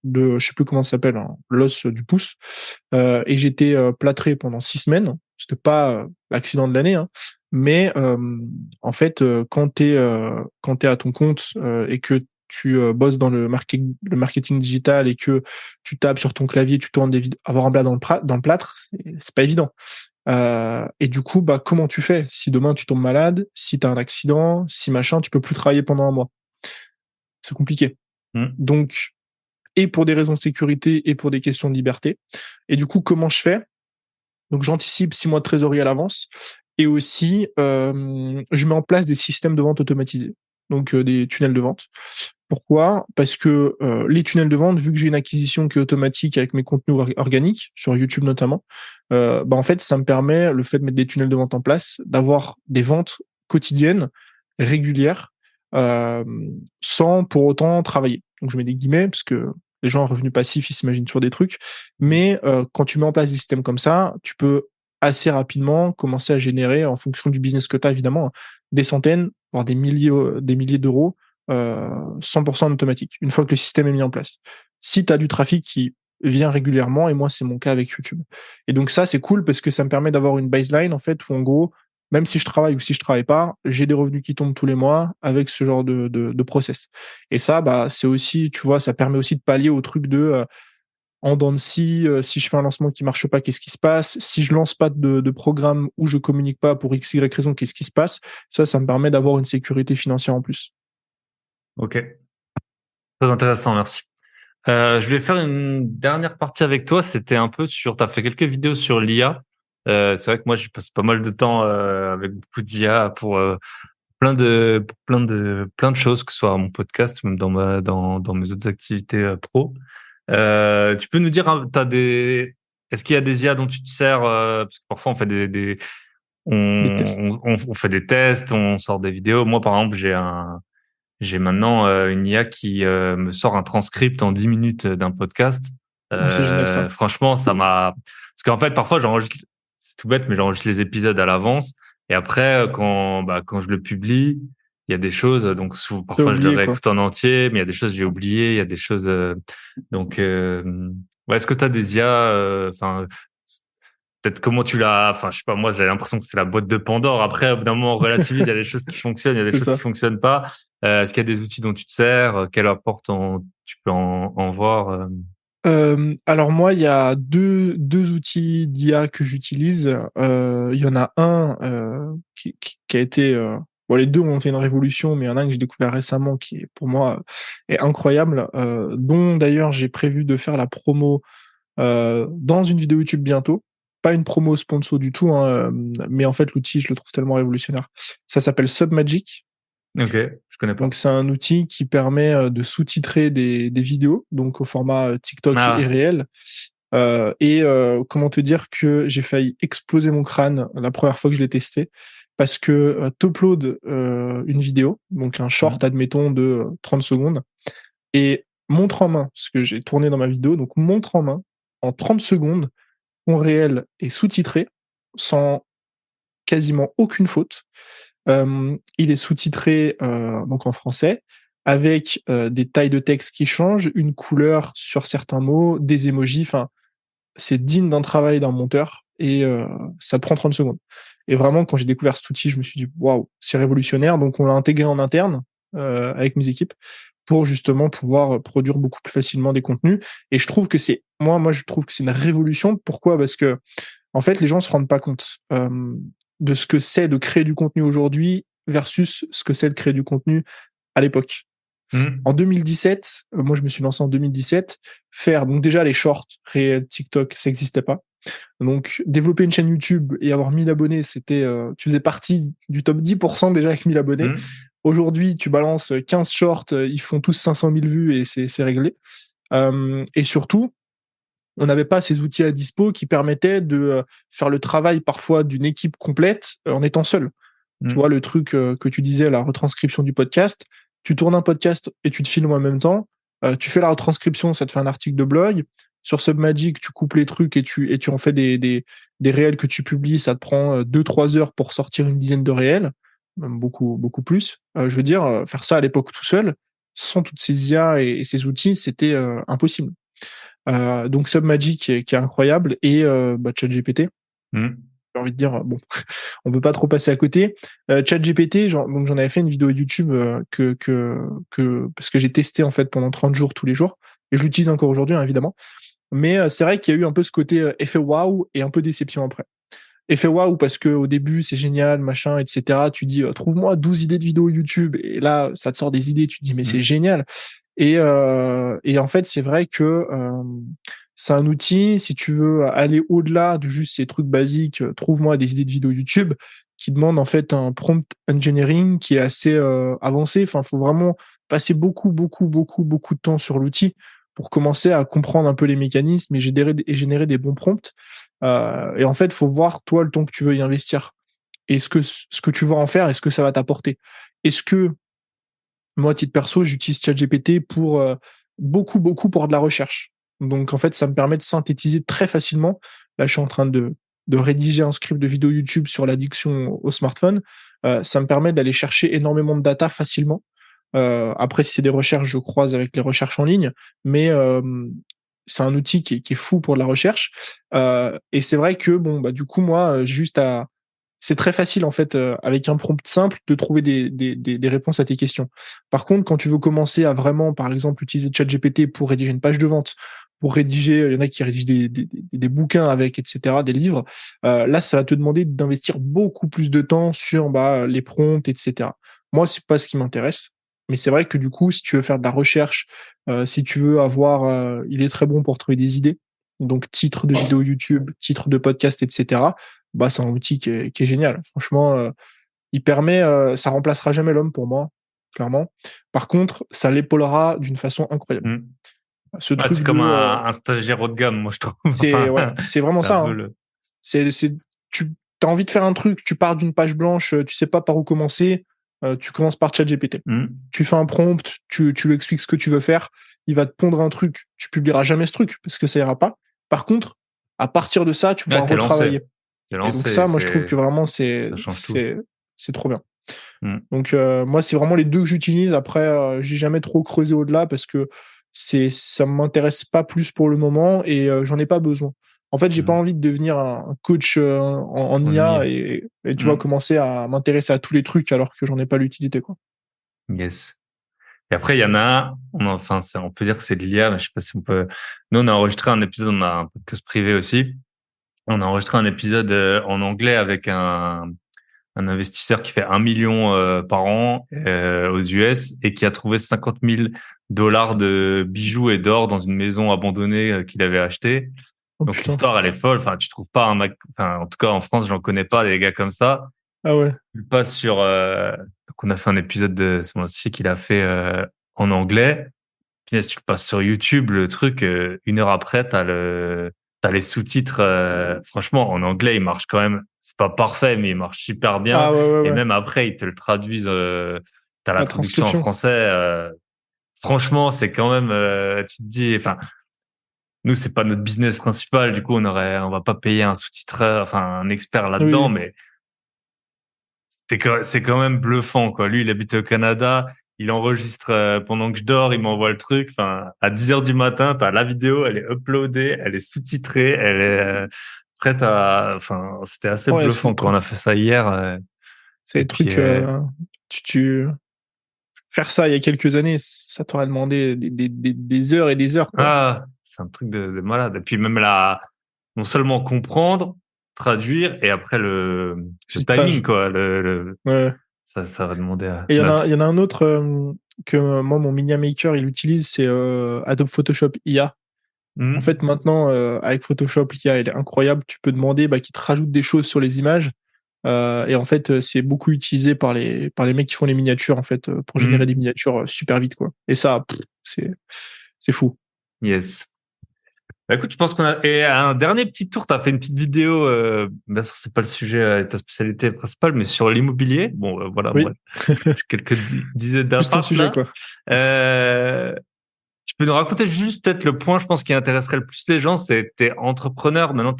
je sais plus comment ça s'appelle, hein, l'os du pouce, et j'étais plâtré pendant 6 semaines. C'était pas l'accident de l'année, hein, mais en fait, quand t'es à ton compte et que tu bosses dans le marketing digital et que tu tapes sur ton clavier, tu tournes des vidéos, avoir un plat dans le plâtre, c'est pas évident. Et du coup, bah, comment tu fais si demain tu tombes malade, si tu as un accident, si machin, tu peux plus travailler pendant un mois. C'est compliqué. Mm. Donc, et pour des raisons de sécurité et pour des questions de liberté. Et du coup, comment je fais? Donc, j'anticipe 6 mois de trésorerie à l'avance. Et aussi, je mets en place des systèmes de vente automatisés. Donc, des tunnels de vente. Pourquoi? Parce que les tunnels de vente, vu que j'ai une acquisition qui est automatique avec mes contenus organiques, sur YouTube notamment, bah en fait, ça me permet, le fait de mettre des tunnels de vente en place, d'avoir des ventes quotidiennes, régulières, euh, sans pour autant travailler. Donc je mets des guillemets, parce que les gens à revenus passifs, ils s'imaginent toujours des trucs. Mais quand tu mets en place des systèmes comme ça, tu peux assez rapidement commencer à générer, en fonction du business que tu as évidemment, hein, des centaines, voire des milliers d'euros 100% en automatique, une fois que le système est mis en place. Si tu as du trafic qui vient régulièrement, et moi c'est mon cas avec YouTube. Et donc ça c'est cool parce que ça me permet d'avoir une baseline en fait où en gros, même si je travaille ou si je travaille pas, j'ai des revenus qui tombent tous les mois avec ce genre de process. Et ça, bah c'est aussi, tu vois, ça permet aussi de pallier au truc de en dents de scie, si je fais un lancement qui marche pas, qu'est-ce qui se passe? Si je lance pas de programme ou je communique pas pour X, Y raison, qu'est-ce qui se passe? Ça me permet d'avoir une sécurité financière en plus. Ok, très intéressant, merci. Je vais faire une dernière partie avec toi. C'était un peu sur, tu as fait quelques vidéos sur l'IA. C'est vrai que moi, je passe pas mal de temps avec beaucoup d'IA pour plein de choses, que ce soit à mon podcast ou même dans mes autres activités pro. Tu peux nous dire, hein, est-ce qu'il y a des IA dont tu te sers parce que parfois on fait Des tests. on fait des tests, on sort des vidéos. Moi, par exemple, j'ai maintenant une IA qui me sort un transcript en 10 minutes d'un podcast. Ouais, c'est génial ça. Franchement, ça m'a... Parce qu'en fait, parfois, c'est tout bête, mais j'enregistre les épisodes à l'avance. Et après, quand je le publie, il y a des choses, donc T'as parfois je le oublié quoi. réécoute en entier, mais il y a des choses que j'ai oubliées, il y a des choses... donc, ouais, est-ce que tu as des IA, enfin, peut-être comment tu l'as, enfin, je sais pas, moi, j'ai l'impression que c'est la boîte de Pandore. Après, au bout d'un moment, on relativise, il y a des choses qui fonctionnent, il y a des C'est choses qui ça. fonctionnent pas. Est-ce qu'il y a des outils dont tu te sers? Quel apport tu peux en voir? Alors moi, il y a deux outils d'IA que j'utilise. Il y en a un qui a été Bon, les deux ont fait une révolution, mais il y en a un que j'ai découvert récemment qui est pour moi est incroyable, dont d'ailleurs j'ai prévu de faire la promo dans une vidéo YouTube bientôt. Pas une promo sponsor du tout, hein, mais en fait l'outil je le trouve tellement révolutionnaire. Ça s'appelle Submagic. Ok, je connais pas. Donc c'est un outil qui permet de sous-titrer des vidéos, donc au format TikTok et Ah, réel. Comment te dire que j'ai failli exploser mon crâne la première fois que je l'ai testé, parce que t'uploades une vidéo, donc un short, admettons, de 30 secondes, et montre en main, ce que j'ai tourné dans ma vidéo, donc montre en main, en 30 secondes, ton réel est sous-titré, sans quasiment aucune faute. Il est sous-titré donc en français, avec des tailles de texte qui changent, une couleur sur certains mots, des emojis, enfin, c'est digne d'un travail d'un monteur et ça te prend 30 secondes. Et vraiment, quand j'ai découvert cet outil, je me suis dit, waouh, c'est révolutionnaire. Donc, on l'a intégré en interne avec mes équipes pour justement pouvoir produire beaucoup plus facilement des contenus. Et je trouve que moi, je trouve que c'est une révolution. Pourquoi? Parce que, en fait, les gens se rendent pas compte de ce que c'est de créer du contenu aujourd'hui versus ce que c'est de créer du contenu à l'époque. En 2017, moi je me suis lancé en 2017, faire donc déjà les shorts réels TikTok, ça n'existait pas. Donc développer une chaîne YouTube et avoir 1000 abonnés, c'était tu faisais partie du top 10% déjà avec 1000 abonnés. Aujourd'hui, tu balances 15 shorts, ils font tous 500 000 vues et c'est réglé. Et surtout, on n'avait pas ces outils à dispo qui permettaient de faire le travail parfois d'une équipe complète en étant seul. Tu vois, le truc que tu disais, la retranscription du podcast, tu tournes un podcast et tu te filmes en même temps, tu fais la retranscription, ça te fait un article de blog. Sur Submagic, tu coupes les trucs et tu en fais des réels que tu publies, ça te prend 2-3 heures pour sortir une dizaine de réels, même beaucoup, beaucoup plus. Je veux dire, faire ça à l'époque tout seul, sans toutes ces IA et ces outils, c'était impossible. Donc Submagic qui est incroyable et ChatGPT, j'ai envie de dire, bon, on peut pas trop passer à côté. ChatGPT, donc j'en avais fait une vidéo YouTube parce que j'ai testé en fait pendant 30 jours tous les jours et je l'utilise encore aujourd'hui hein, évidemment. Mais c'est vrai qu'il y a eu un peu ce côté effet waouh et un peu déception après. Effet waouh parce que au début c'est génial, machin, etc. Tu dis trouve-moi 12 idées de vidéos YouTube et là ça te sort des idées, tu te dis mais c'est génial. Et en fait c'est vrai que c'est un outil, si tu veux aller au-delà de juste ces trucs basiques, trouve-moi des idées de vidéos YouTube, qui demande en fait un prompt engineering qui est assez avancé. Enfin, faut vraiment passer beaucoup, beaucoup, beaucoup, beaucoup de temps sur l'outil pour commencer à comprendre un peu les mécanismes et générer des bons prompts. Et en fait, faut voir toi le temps que tu veux y investir. Et ce que tu vas en faire, est-ce que ça va t'apporter? Est-ce que moi, à titre perso, j'utilise ChatGPT pour beaucoup, beaucoup pour de la recherche. Donc, en fait, ça me permet de synthétiser très facilement. Là, je suis en train de rédiger un script de vidéo YouTube sur l'addiction au smartphone. Ça me permet d'aller chercher énormément de data facilement. Après, si c'est des recherches, je croise avec les recherches en ligne, mais c'est un outil qui est fou pour de la recherche. Et c'est vrai que, bon, bah, du coup, moi, j'ai juste à c'est très facile en fait avec un prompt simple de trouver des réponses à tes questions. Par contre, quand tu veux commencer à vraiment, par exemple, utiliser ChatGPT pour rédiger une page de vente, pour rédiger, il y en a qui rédigent des bouquins avec, etc., des livres. Là, ça va te demander d'investir beaucoup plus de temps sur les prompts, etc. Moi, c'est pas ce qui m'intéresse. Mais c'est vrai que du coup, si tu veux faire de la recherche, si tu veux avoir, il est très bon pour trouver des idées. Donc, titre de vidéo YouTube, titre de podcast, etc. Bah, c'est un outil qui est génial. Franchement, il permet, ça remplacera jamais l'homme pour moi, clairement. Par contre, ça l'épaulera d'une façon incroyable. Ce Ah, c'est truc comme de, un stagiaire haut de gamme, moi, je trouve. c'est Enfin, ouais, c'est vraiment c'est un ça. peu Hein. le. C'est, tu as envie de faire un truc, tu pars d'une page blanche, tu sais pas par où commencer, tu commences par ChatGPT. Tu fais un prompt, tu lui expliques ce que tu veux faire, il va te pondre un truc, tu publieras jamais ce truc parce que ça ira pas. Par contre, à partir de ça, tu Ouais, pourras t'es lancé. retravailler. T'es Et donc lancé, ça, moi, je trouve que vraiment, ça change tout. c'est trop bien. Mm. Donc moi, c'est vraiment les deux que j'utilise. Après, j'ai jamais trop creusé au-delà parce que ça m'intéresse pas plus pour le moment et j'en ai pas besoin. En fait, j'ai pas envie de devenir un coach en On y IA est. et tu vois Mm. commencer à m'intéresser à tous les trucs alors que j'en ai pas l'utilité quoi. Yes. Et après, il y en a un, enfin, on peut dire que c'est de l'IA, mais je sais pas si on peut. Nous, on a enregistré un épisode, on a un podcast privé aussi. On a enregistré un épisode en anglais avec un investisseur qui fait 1 million par an aux US et qui a trouvé 50 000 dollars de bijoux et d'or dans une maison abandonnée qu'il avait achetée. Oh Donc putain. l'histoire, elle est folle. Enfin, tu trouves pas un mec, enfin, en tout cas en France, j'en connais pas des gars comme ça. Ah ouais. Il passe sur. Donc on a fait un épisode de ce mois-ci qu'il a fait en anglais. Puis si tu le passes sur YouTube, le truc, 1 heure après, t'as les sous-titres. Franchement, en anglais, il marche quand même. C'est pas parfait, mais il marche super bien. Ah ouais, ouais, Et ouais. même après, ils te le traduisent. T'as la La traduction en transcription. français. Franchement, c'est quand même. Tu te dis, enfin, nous, c'est pas notre business principal. Du coup, on va pas payer un sous-titreur, enfin, un expert là-dedans, Oui. mais c'est quand même bluffant, quoi. Lui, il habite au Canada. Il enregistre pendant que je dors, il m'envoie le truc. Enfin, à 10 heures du matin, t'as la vidéo, elle est uploadée, elle est sous-titrée, elle est prête à. Enfin, c'était assez Ouais, c'est des bluffant quand on trucs. a fait ça hier. C'est Et des puis, trucs. Tu faire ça il y a quelques années, ça t'aurait demandé des heures et des heures, quoi. c'est un truc de malade. Et puis même là, non seulement comprendre, traduire, et après le timing, Page. quoi. Ouais. Ça va demander Et il notre. y en a un autre que moi, mon Media Maker, il utilise, c'est Adobe Photoshop IA. En Hmm. fait, maintenant, avec Photoshop, l'IA, elle est incroyable. Tu peux demander qu'il te rajoute des choses sur les images. Et en fait, c'est beaucoup utilisé par les mecs qui font les miniatures, en fait, pour générer Hmm. des miniatures super vite, quoi. Et ça, c'est fou. Yes. Bah, écoute, je pense qu'on a et un dernier petit tour. T'as fait une petite vidéo. Bien sûr, c'est pas le sujet, ta spécialité principale, mais sur l'immobilier. Bon, voilà, moi, Oui, j'ai quelques dizaines juste ton d'appart sujet, là. quoi. Euh, Tu peux nous raconter juste peut-être le point, je pense, qui intéresserait le plus les gens, c'est t'es entrepreneur. Maintenant,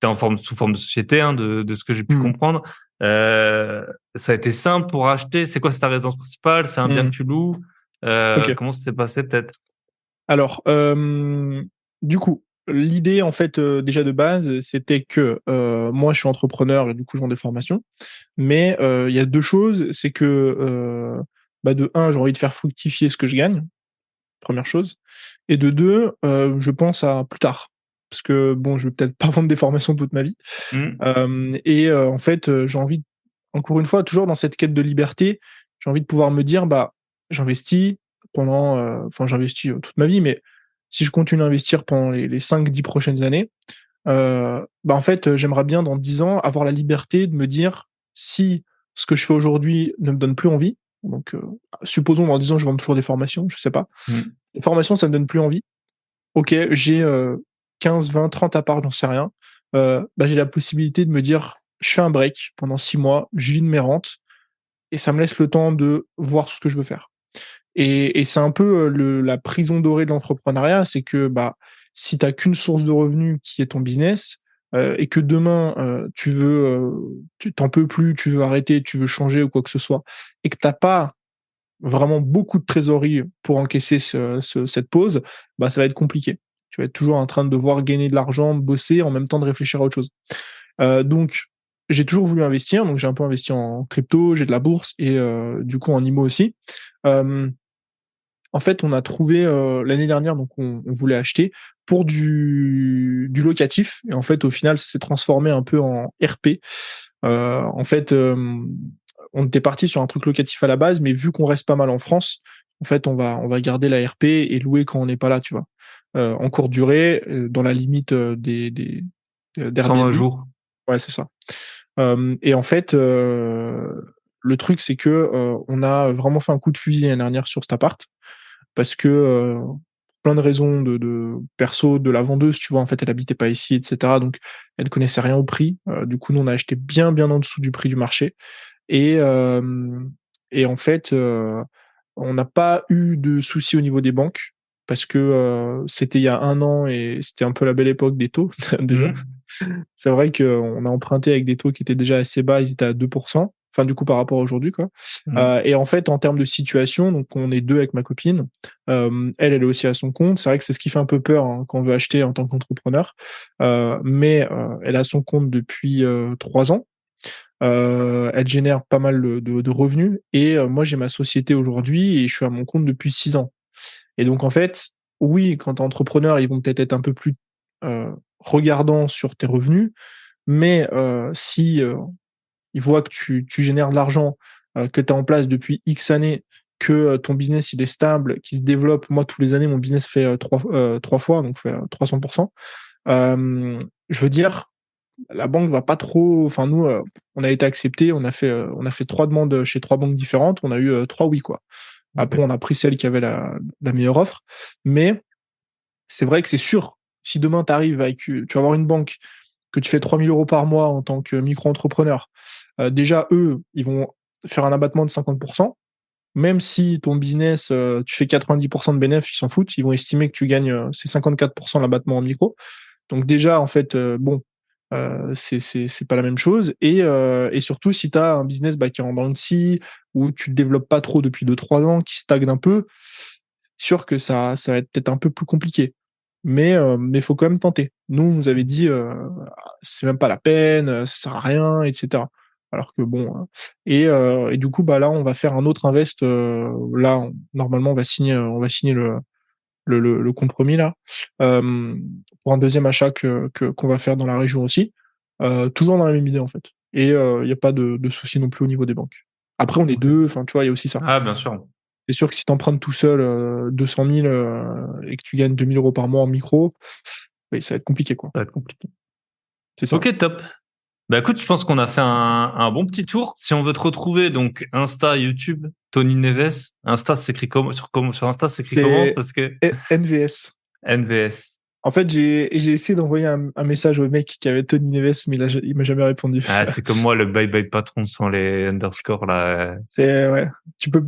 t'es en forme sous forme de société, hein, de ce que j'ai pu Hmm. comprendre. Ça a été simple pour acheter. C'est quoi, c'est ta résidence principale? C'est un bien que Hmm. tu loues? Ok. Comment ça s'est passé peut-être? Alors, du coup, l'idée, en fait, déjà de base, c'était que moi, je suis entrepreneur et du coup, je vends des formations. Mais il y a deux choses, c'est que de un, j'ai envie de faire fructifier ce que je gagne, première chose. Et de deux, je pense à plus tard. Parce que bon, je vais peut-être pas vendre des formations toute ma vie. Hmm. En fait, j'ai envie, encore une fois, toujours dans cette quête de liberté, j'ai envie de pouvoir me dire, j'investis j'investis toute ma vie, mais si je continue à investir pendant les 5-10 prochaines années, en fait, j'aimerais bien dans 10 ans avoir la liberté de me dire si ce que je fais aujourd'hui ne me donne plus envie. Donc, supposons dans 10 ans, je vends toujours des formations, je sais pas. Hmm. Les formations, ça me donne plus envie. Ok, j'ai 15, 20, 30 apparts, j'en sais rien. J'ai la possibilité de me dire, je fais un break pendant 6 mois, je vis de mes rentes, et ça me laisse le temps de voir ce que je veux faire. Et c'est un peu la prison dorée de l'entrepreneuriat, c'est que si tu n'as qu'une source de revenus qui est ton business, et que demain tu t'en peux plus, tu veux arrêter, tu veux changer ou quoi que ce soit, et que t'as pas vraiment beaucoup de trésorerie pour encaisser cette pause, ça va être compliqué. Tu vas être toujours en train de devoir gagner de l'argent, bosser, en même temps de réfléchir à autre chose. Donc, j'ai toujours voulu investir, donc j'ai un peu investi en crypto, j'ai de la bourse et du coup en IMO aussi. Euh, En fait, on a trouvé l'année dernière, donc on voulait acheter pour du locatif. Et en fait, au final, ça s'est transformé un peu en RP. En fait, on était parti sur un truc locatif à la base, mais vu qu'on reste pas mal en France, en fait, on va garder la RP et louer quand on n'est pas là, tu vois. En courte durée, dans la limite 120 d'Airbnb. jours. Ouais, c'est ça. Et en fait, le truc, c'est que on a vraiment fait un coup de fusil l'année dernière sur cet appart parce que plein de raisons de perso de la vendeuse, tu vois, en fait, elle habitait pas ici, etc. Donc, elle connaissait rien au prix. Du coup, nous, on a acheté bien, bien en dessous du prix du marché. Et, en fait, on n'a pas eu de soucis au niveau des banques parce que c'était il y a un an et c'était un peu la belle époque des taux déjà. Hmm. C'est vrai qu'on a emprunté avec des taux qui étaient déjà assez bas, ils étaient à 2%. Enfin, du coup, par rapport à aujourd'hui, quoi. Hmm. Et en fait, en termes de situation, donc on est deux avec ma copine. Elle est aussi à son compte. C'est vrai que c'est ce qui fait un peu peur hein, quand on veut acheter en tant qu'entrepreneur. Mais elle a son compte depuis 3 ans. Elle génère pas mal de revenus. Et moi, j'ai ma société aujourd'hui et je suis à mon compte depuis 6 ans. Et donc, en fait, oui, quand tu es entrepreneur, ils vont peut-être être un peu plus regardants sur tes revenus. Mais si ils voient que tu génères de l'argent, que tu es en place depuis X années, que ton business il est stable, qu'il se développe. Moi, tous les années, mon business fait trois fois, donc fait 300%. Je veux dire, la banque va pas trop. Enfin, nous, on a été accepté, on a fait 3 demandes chez 3 banques différentes, on a eu 3 oui, quoi. Après, on a pris celle qui avait la meilleure offre. Mais c'est vrai que c'est sûr, si demain tu arrives avec, tu vas avoir une banque, que tu fais 3 000 € par mois en tant que micro-entrepreneur, déjà, eux, ils vont faire un abattement de 50%. Même si ton business, tu fais 90% de bénéfices, ils s'en foutent, ils vont estimer que tu gagnes, c'est 54% l'abattement en micro. Donc déjà, en fait, c'est pas la même chose. Et surtout, si tu as un business qui est en dents de scie, où tu te développes pas trop depuis 2-3 ans, qui stagne un peu, sûr que ça va être peut-être un peu plus compliqué. Mais faut quand même tenter. Nous, on nous avait dit, c'est même pas la peine, ça sert à rien, etc. Alors que bon, et du coup, là, on va faire un autre invest. Là, normalement, on va signer le compromis là, pour un deuxième achat qu'on va faire dans la région aussi, toujours dans la même idée en fait. Et il n'y a pas de souci non plus au niveau des banques. Après, on est deux, enfin, tu vois, il y a aussi ça. Ah, bien sûr. C'est sûr que si tu empruntes tout seul 200 000 et que tu gagnes 2 000 € par mois en micro, oui, ça va être compliqué, quoi. Ça va être compliqué. C'est ça. Ok, top. Bah écoute, je pense qu'on a fait un bon petit tour. Si on veut te retrouver, donc Insta, YouTube, Tony Neves. Insta, c'est écrit comment sur Insta, c'est écrit comment? C'est Parce que NVS. NVS. En fait, j'ai essayé d'envoyer un message au mec qui avait Tony Neves, mais il m'a jamais répondu. Ah, c'est comme moi, le bye bye patron sans les underscores, là. C'est, ouais. Tu peux,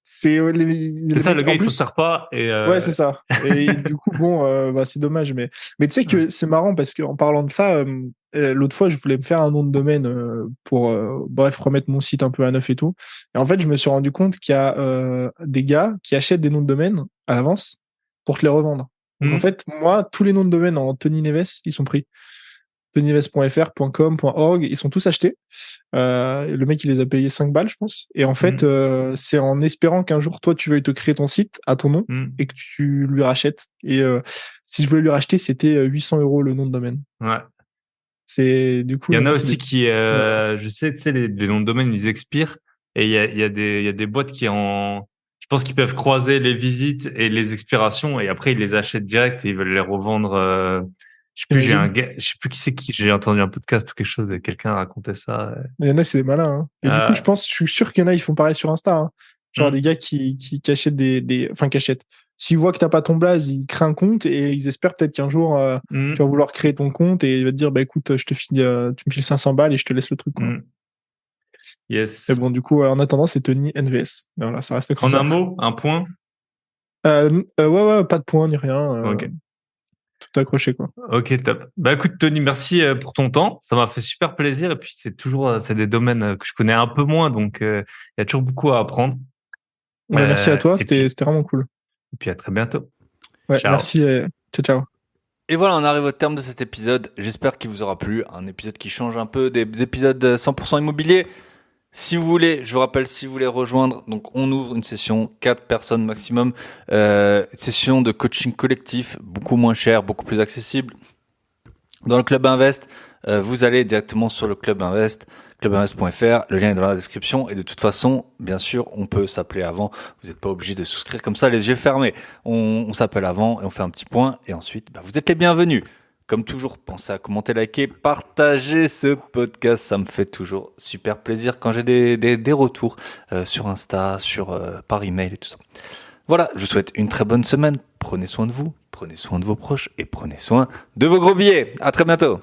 c'est, ouais, C'est ça, le gars, en il s'en plus, sert pas, et ouais, c'est ça. Et du coup, bon, c'est dommage, mais tu sais que c'est marrant parce qu'en parlant de ça, l'autre fois, je voulais me faire un nom de domaine pour, bref, remettre mon site un peu à neuf et tout. Et en fait, je me suis rendu compte qu'il y a des gars qui achètent des noms de domaine à l'avance pour te les revendre. Donc en fait, moi, tous les noms de domaine en Tony Neves, ils sont pris. TonyNeves.fr, .com, .org, ils sont tous achetés. Le mec, il les a payés 5 balles, je pense. Et en fait, c'est en espérant qu'un jour, toi, tu veuilles te créer ton site à ton nom et que tu lui rachètes. Et si je voulais lui racheter, c'était 800 € le nom de domaine. Ouais. C'est, du coup, Il y en a c'est aussi qui, je sais, tu sais, les noms de domaine, ils expirent. Et il y a des boîtes je pense qu'ils peuvent croiser les visites et les expirations et après ils les achètent direct et ils veulent les revendre. Je sais plus, je sais plus qui c'est qui. J'ai entendu un podcast ou quelque chose et quelqu'un racontait ça. Il y en a, c'est des malins. Hein. Et du coup, je suis sûr qu'il y en a, ils font pareil sur Insta. Hein. Genre des gars qui achètent enfin, qui achètent. S'ils voient que t'as pas ton blaze, ils créent un compte et ils espèrent peut-être qu'un jour, tu vas vouloir créer ton compte et il va te dire, écoute, tu me files 500 balles et je te laisse le truc, quoi. Yes. Et bon, du coup, en attendant, c'est Tony NVS. Voilà, ça reste comme ça. En un mot, un point? Ouais, pas de point ni rien. Ok. Tout accroché, quoi. Ok, top. Bah écoute, Tony, merci pour ton temps. Ça m'a fait super plaisir. Et puis c'est des domaines que je connais un peu moins, donc il y a toujours beaucoup à apprendre. Merci à toi, c'était vraiment cool. Et puis à très bientôt. Ouais, ciao. Merci. Ciao. Et voilà, on arrive au terme de cet épisode. J'espère qu'il vous aura plu. Un épisode qui change un peu des épisodes 100% immobilier. Si vous voulez, je vous rappelle, si vous voulez rejoindre, donc on ouvre une session, 4 personnes maximum, session de coaching collectif, beaucoup moins cher, beaucoup plus accessible. Dans le Club Invest, vous allez directement sur le Club Invest, clubinvest.fr, le lien est dans la description. Et de toute façon, bien sûr, on peut s'appeler avant. Vous n'êtes pas obligé de souscrire comme ça, les yeux fermés. On s'appelle avant et on fait un petit point. Et ensuite, vous êtes les bienvenus. Comme toujours, pensez à commenter, liker, partager ce podcast. Ça me fait toujours super plaisir quand j'ai des retours sur Insta, par email et tout ça. Voilà, je vous souhaite une très bonne semaine. Prenez soin de vous, prenez soin de vos proches et prenez soin de vos gros billets. À très bientôt.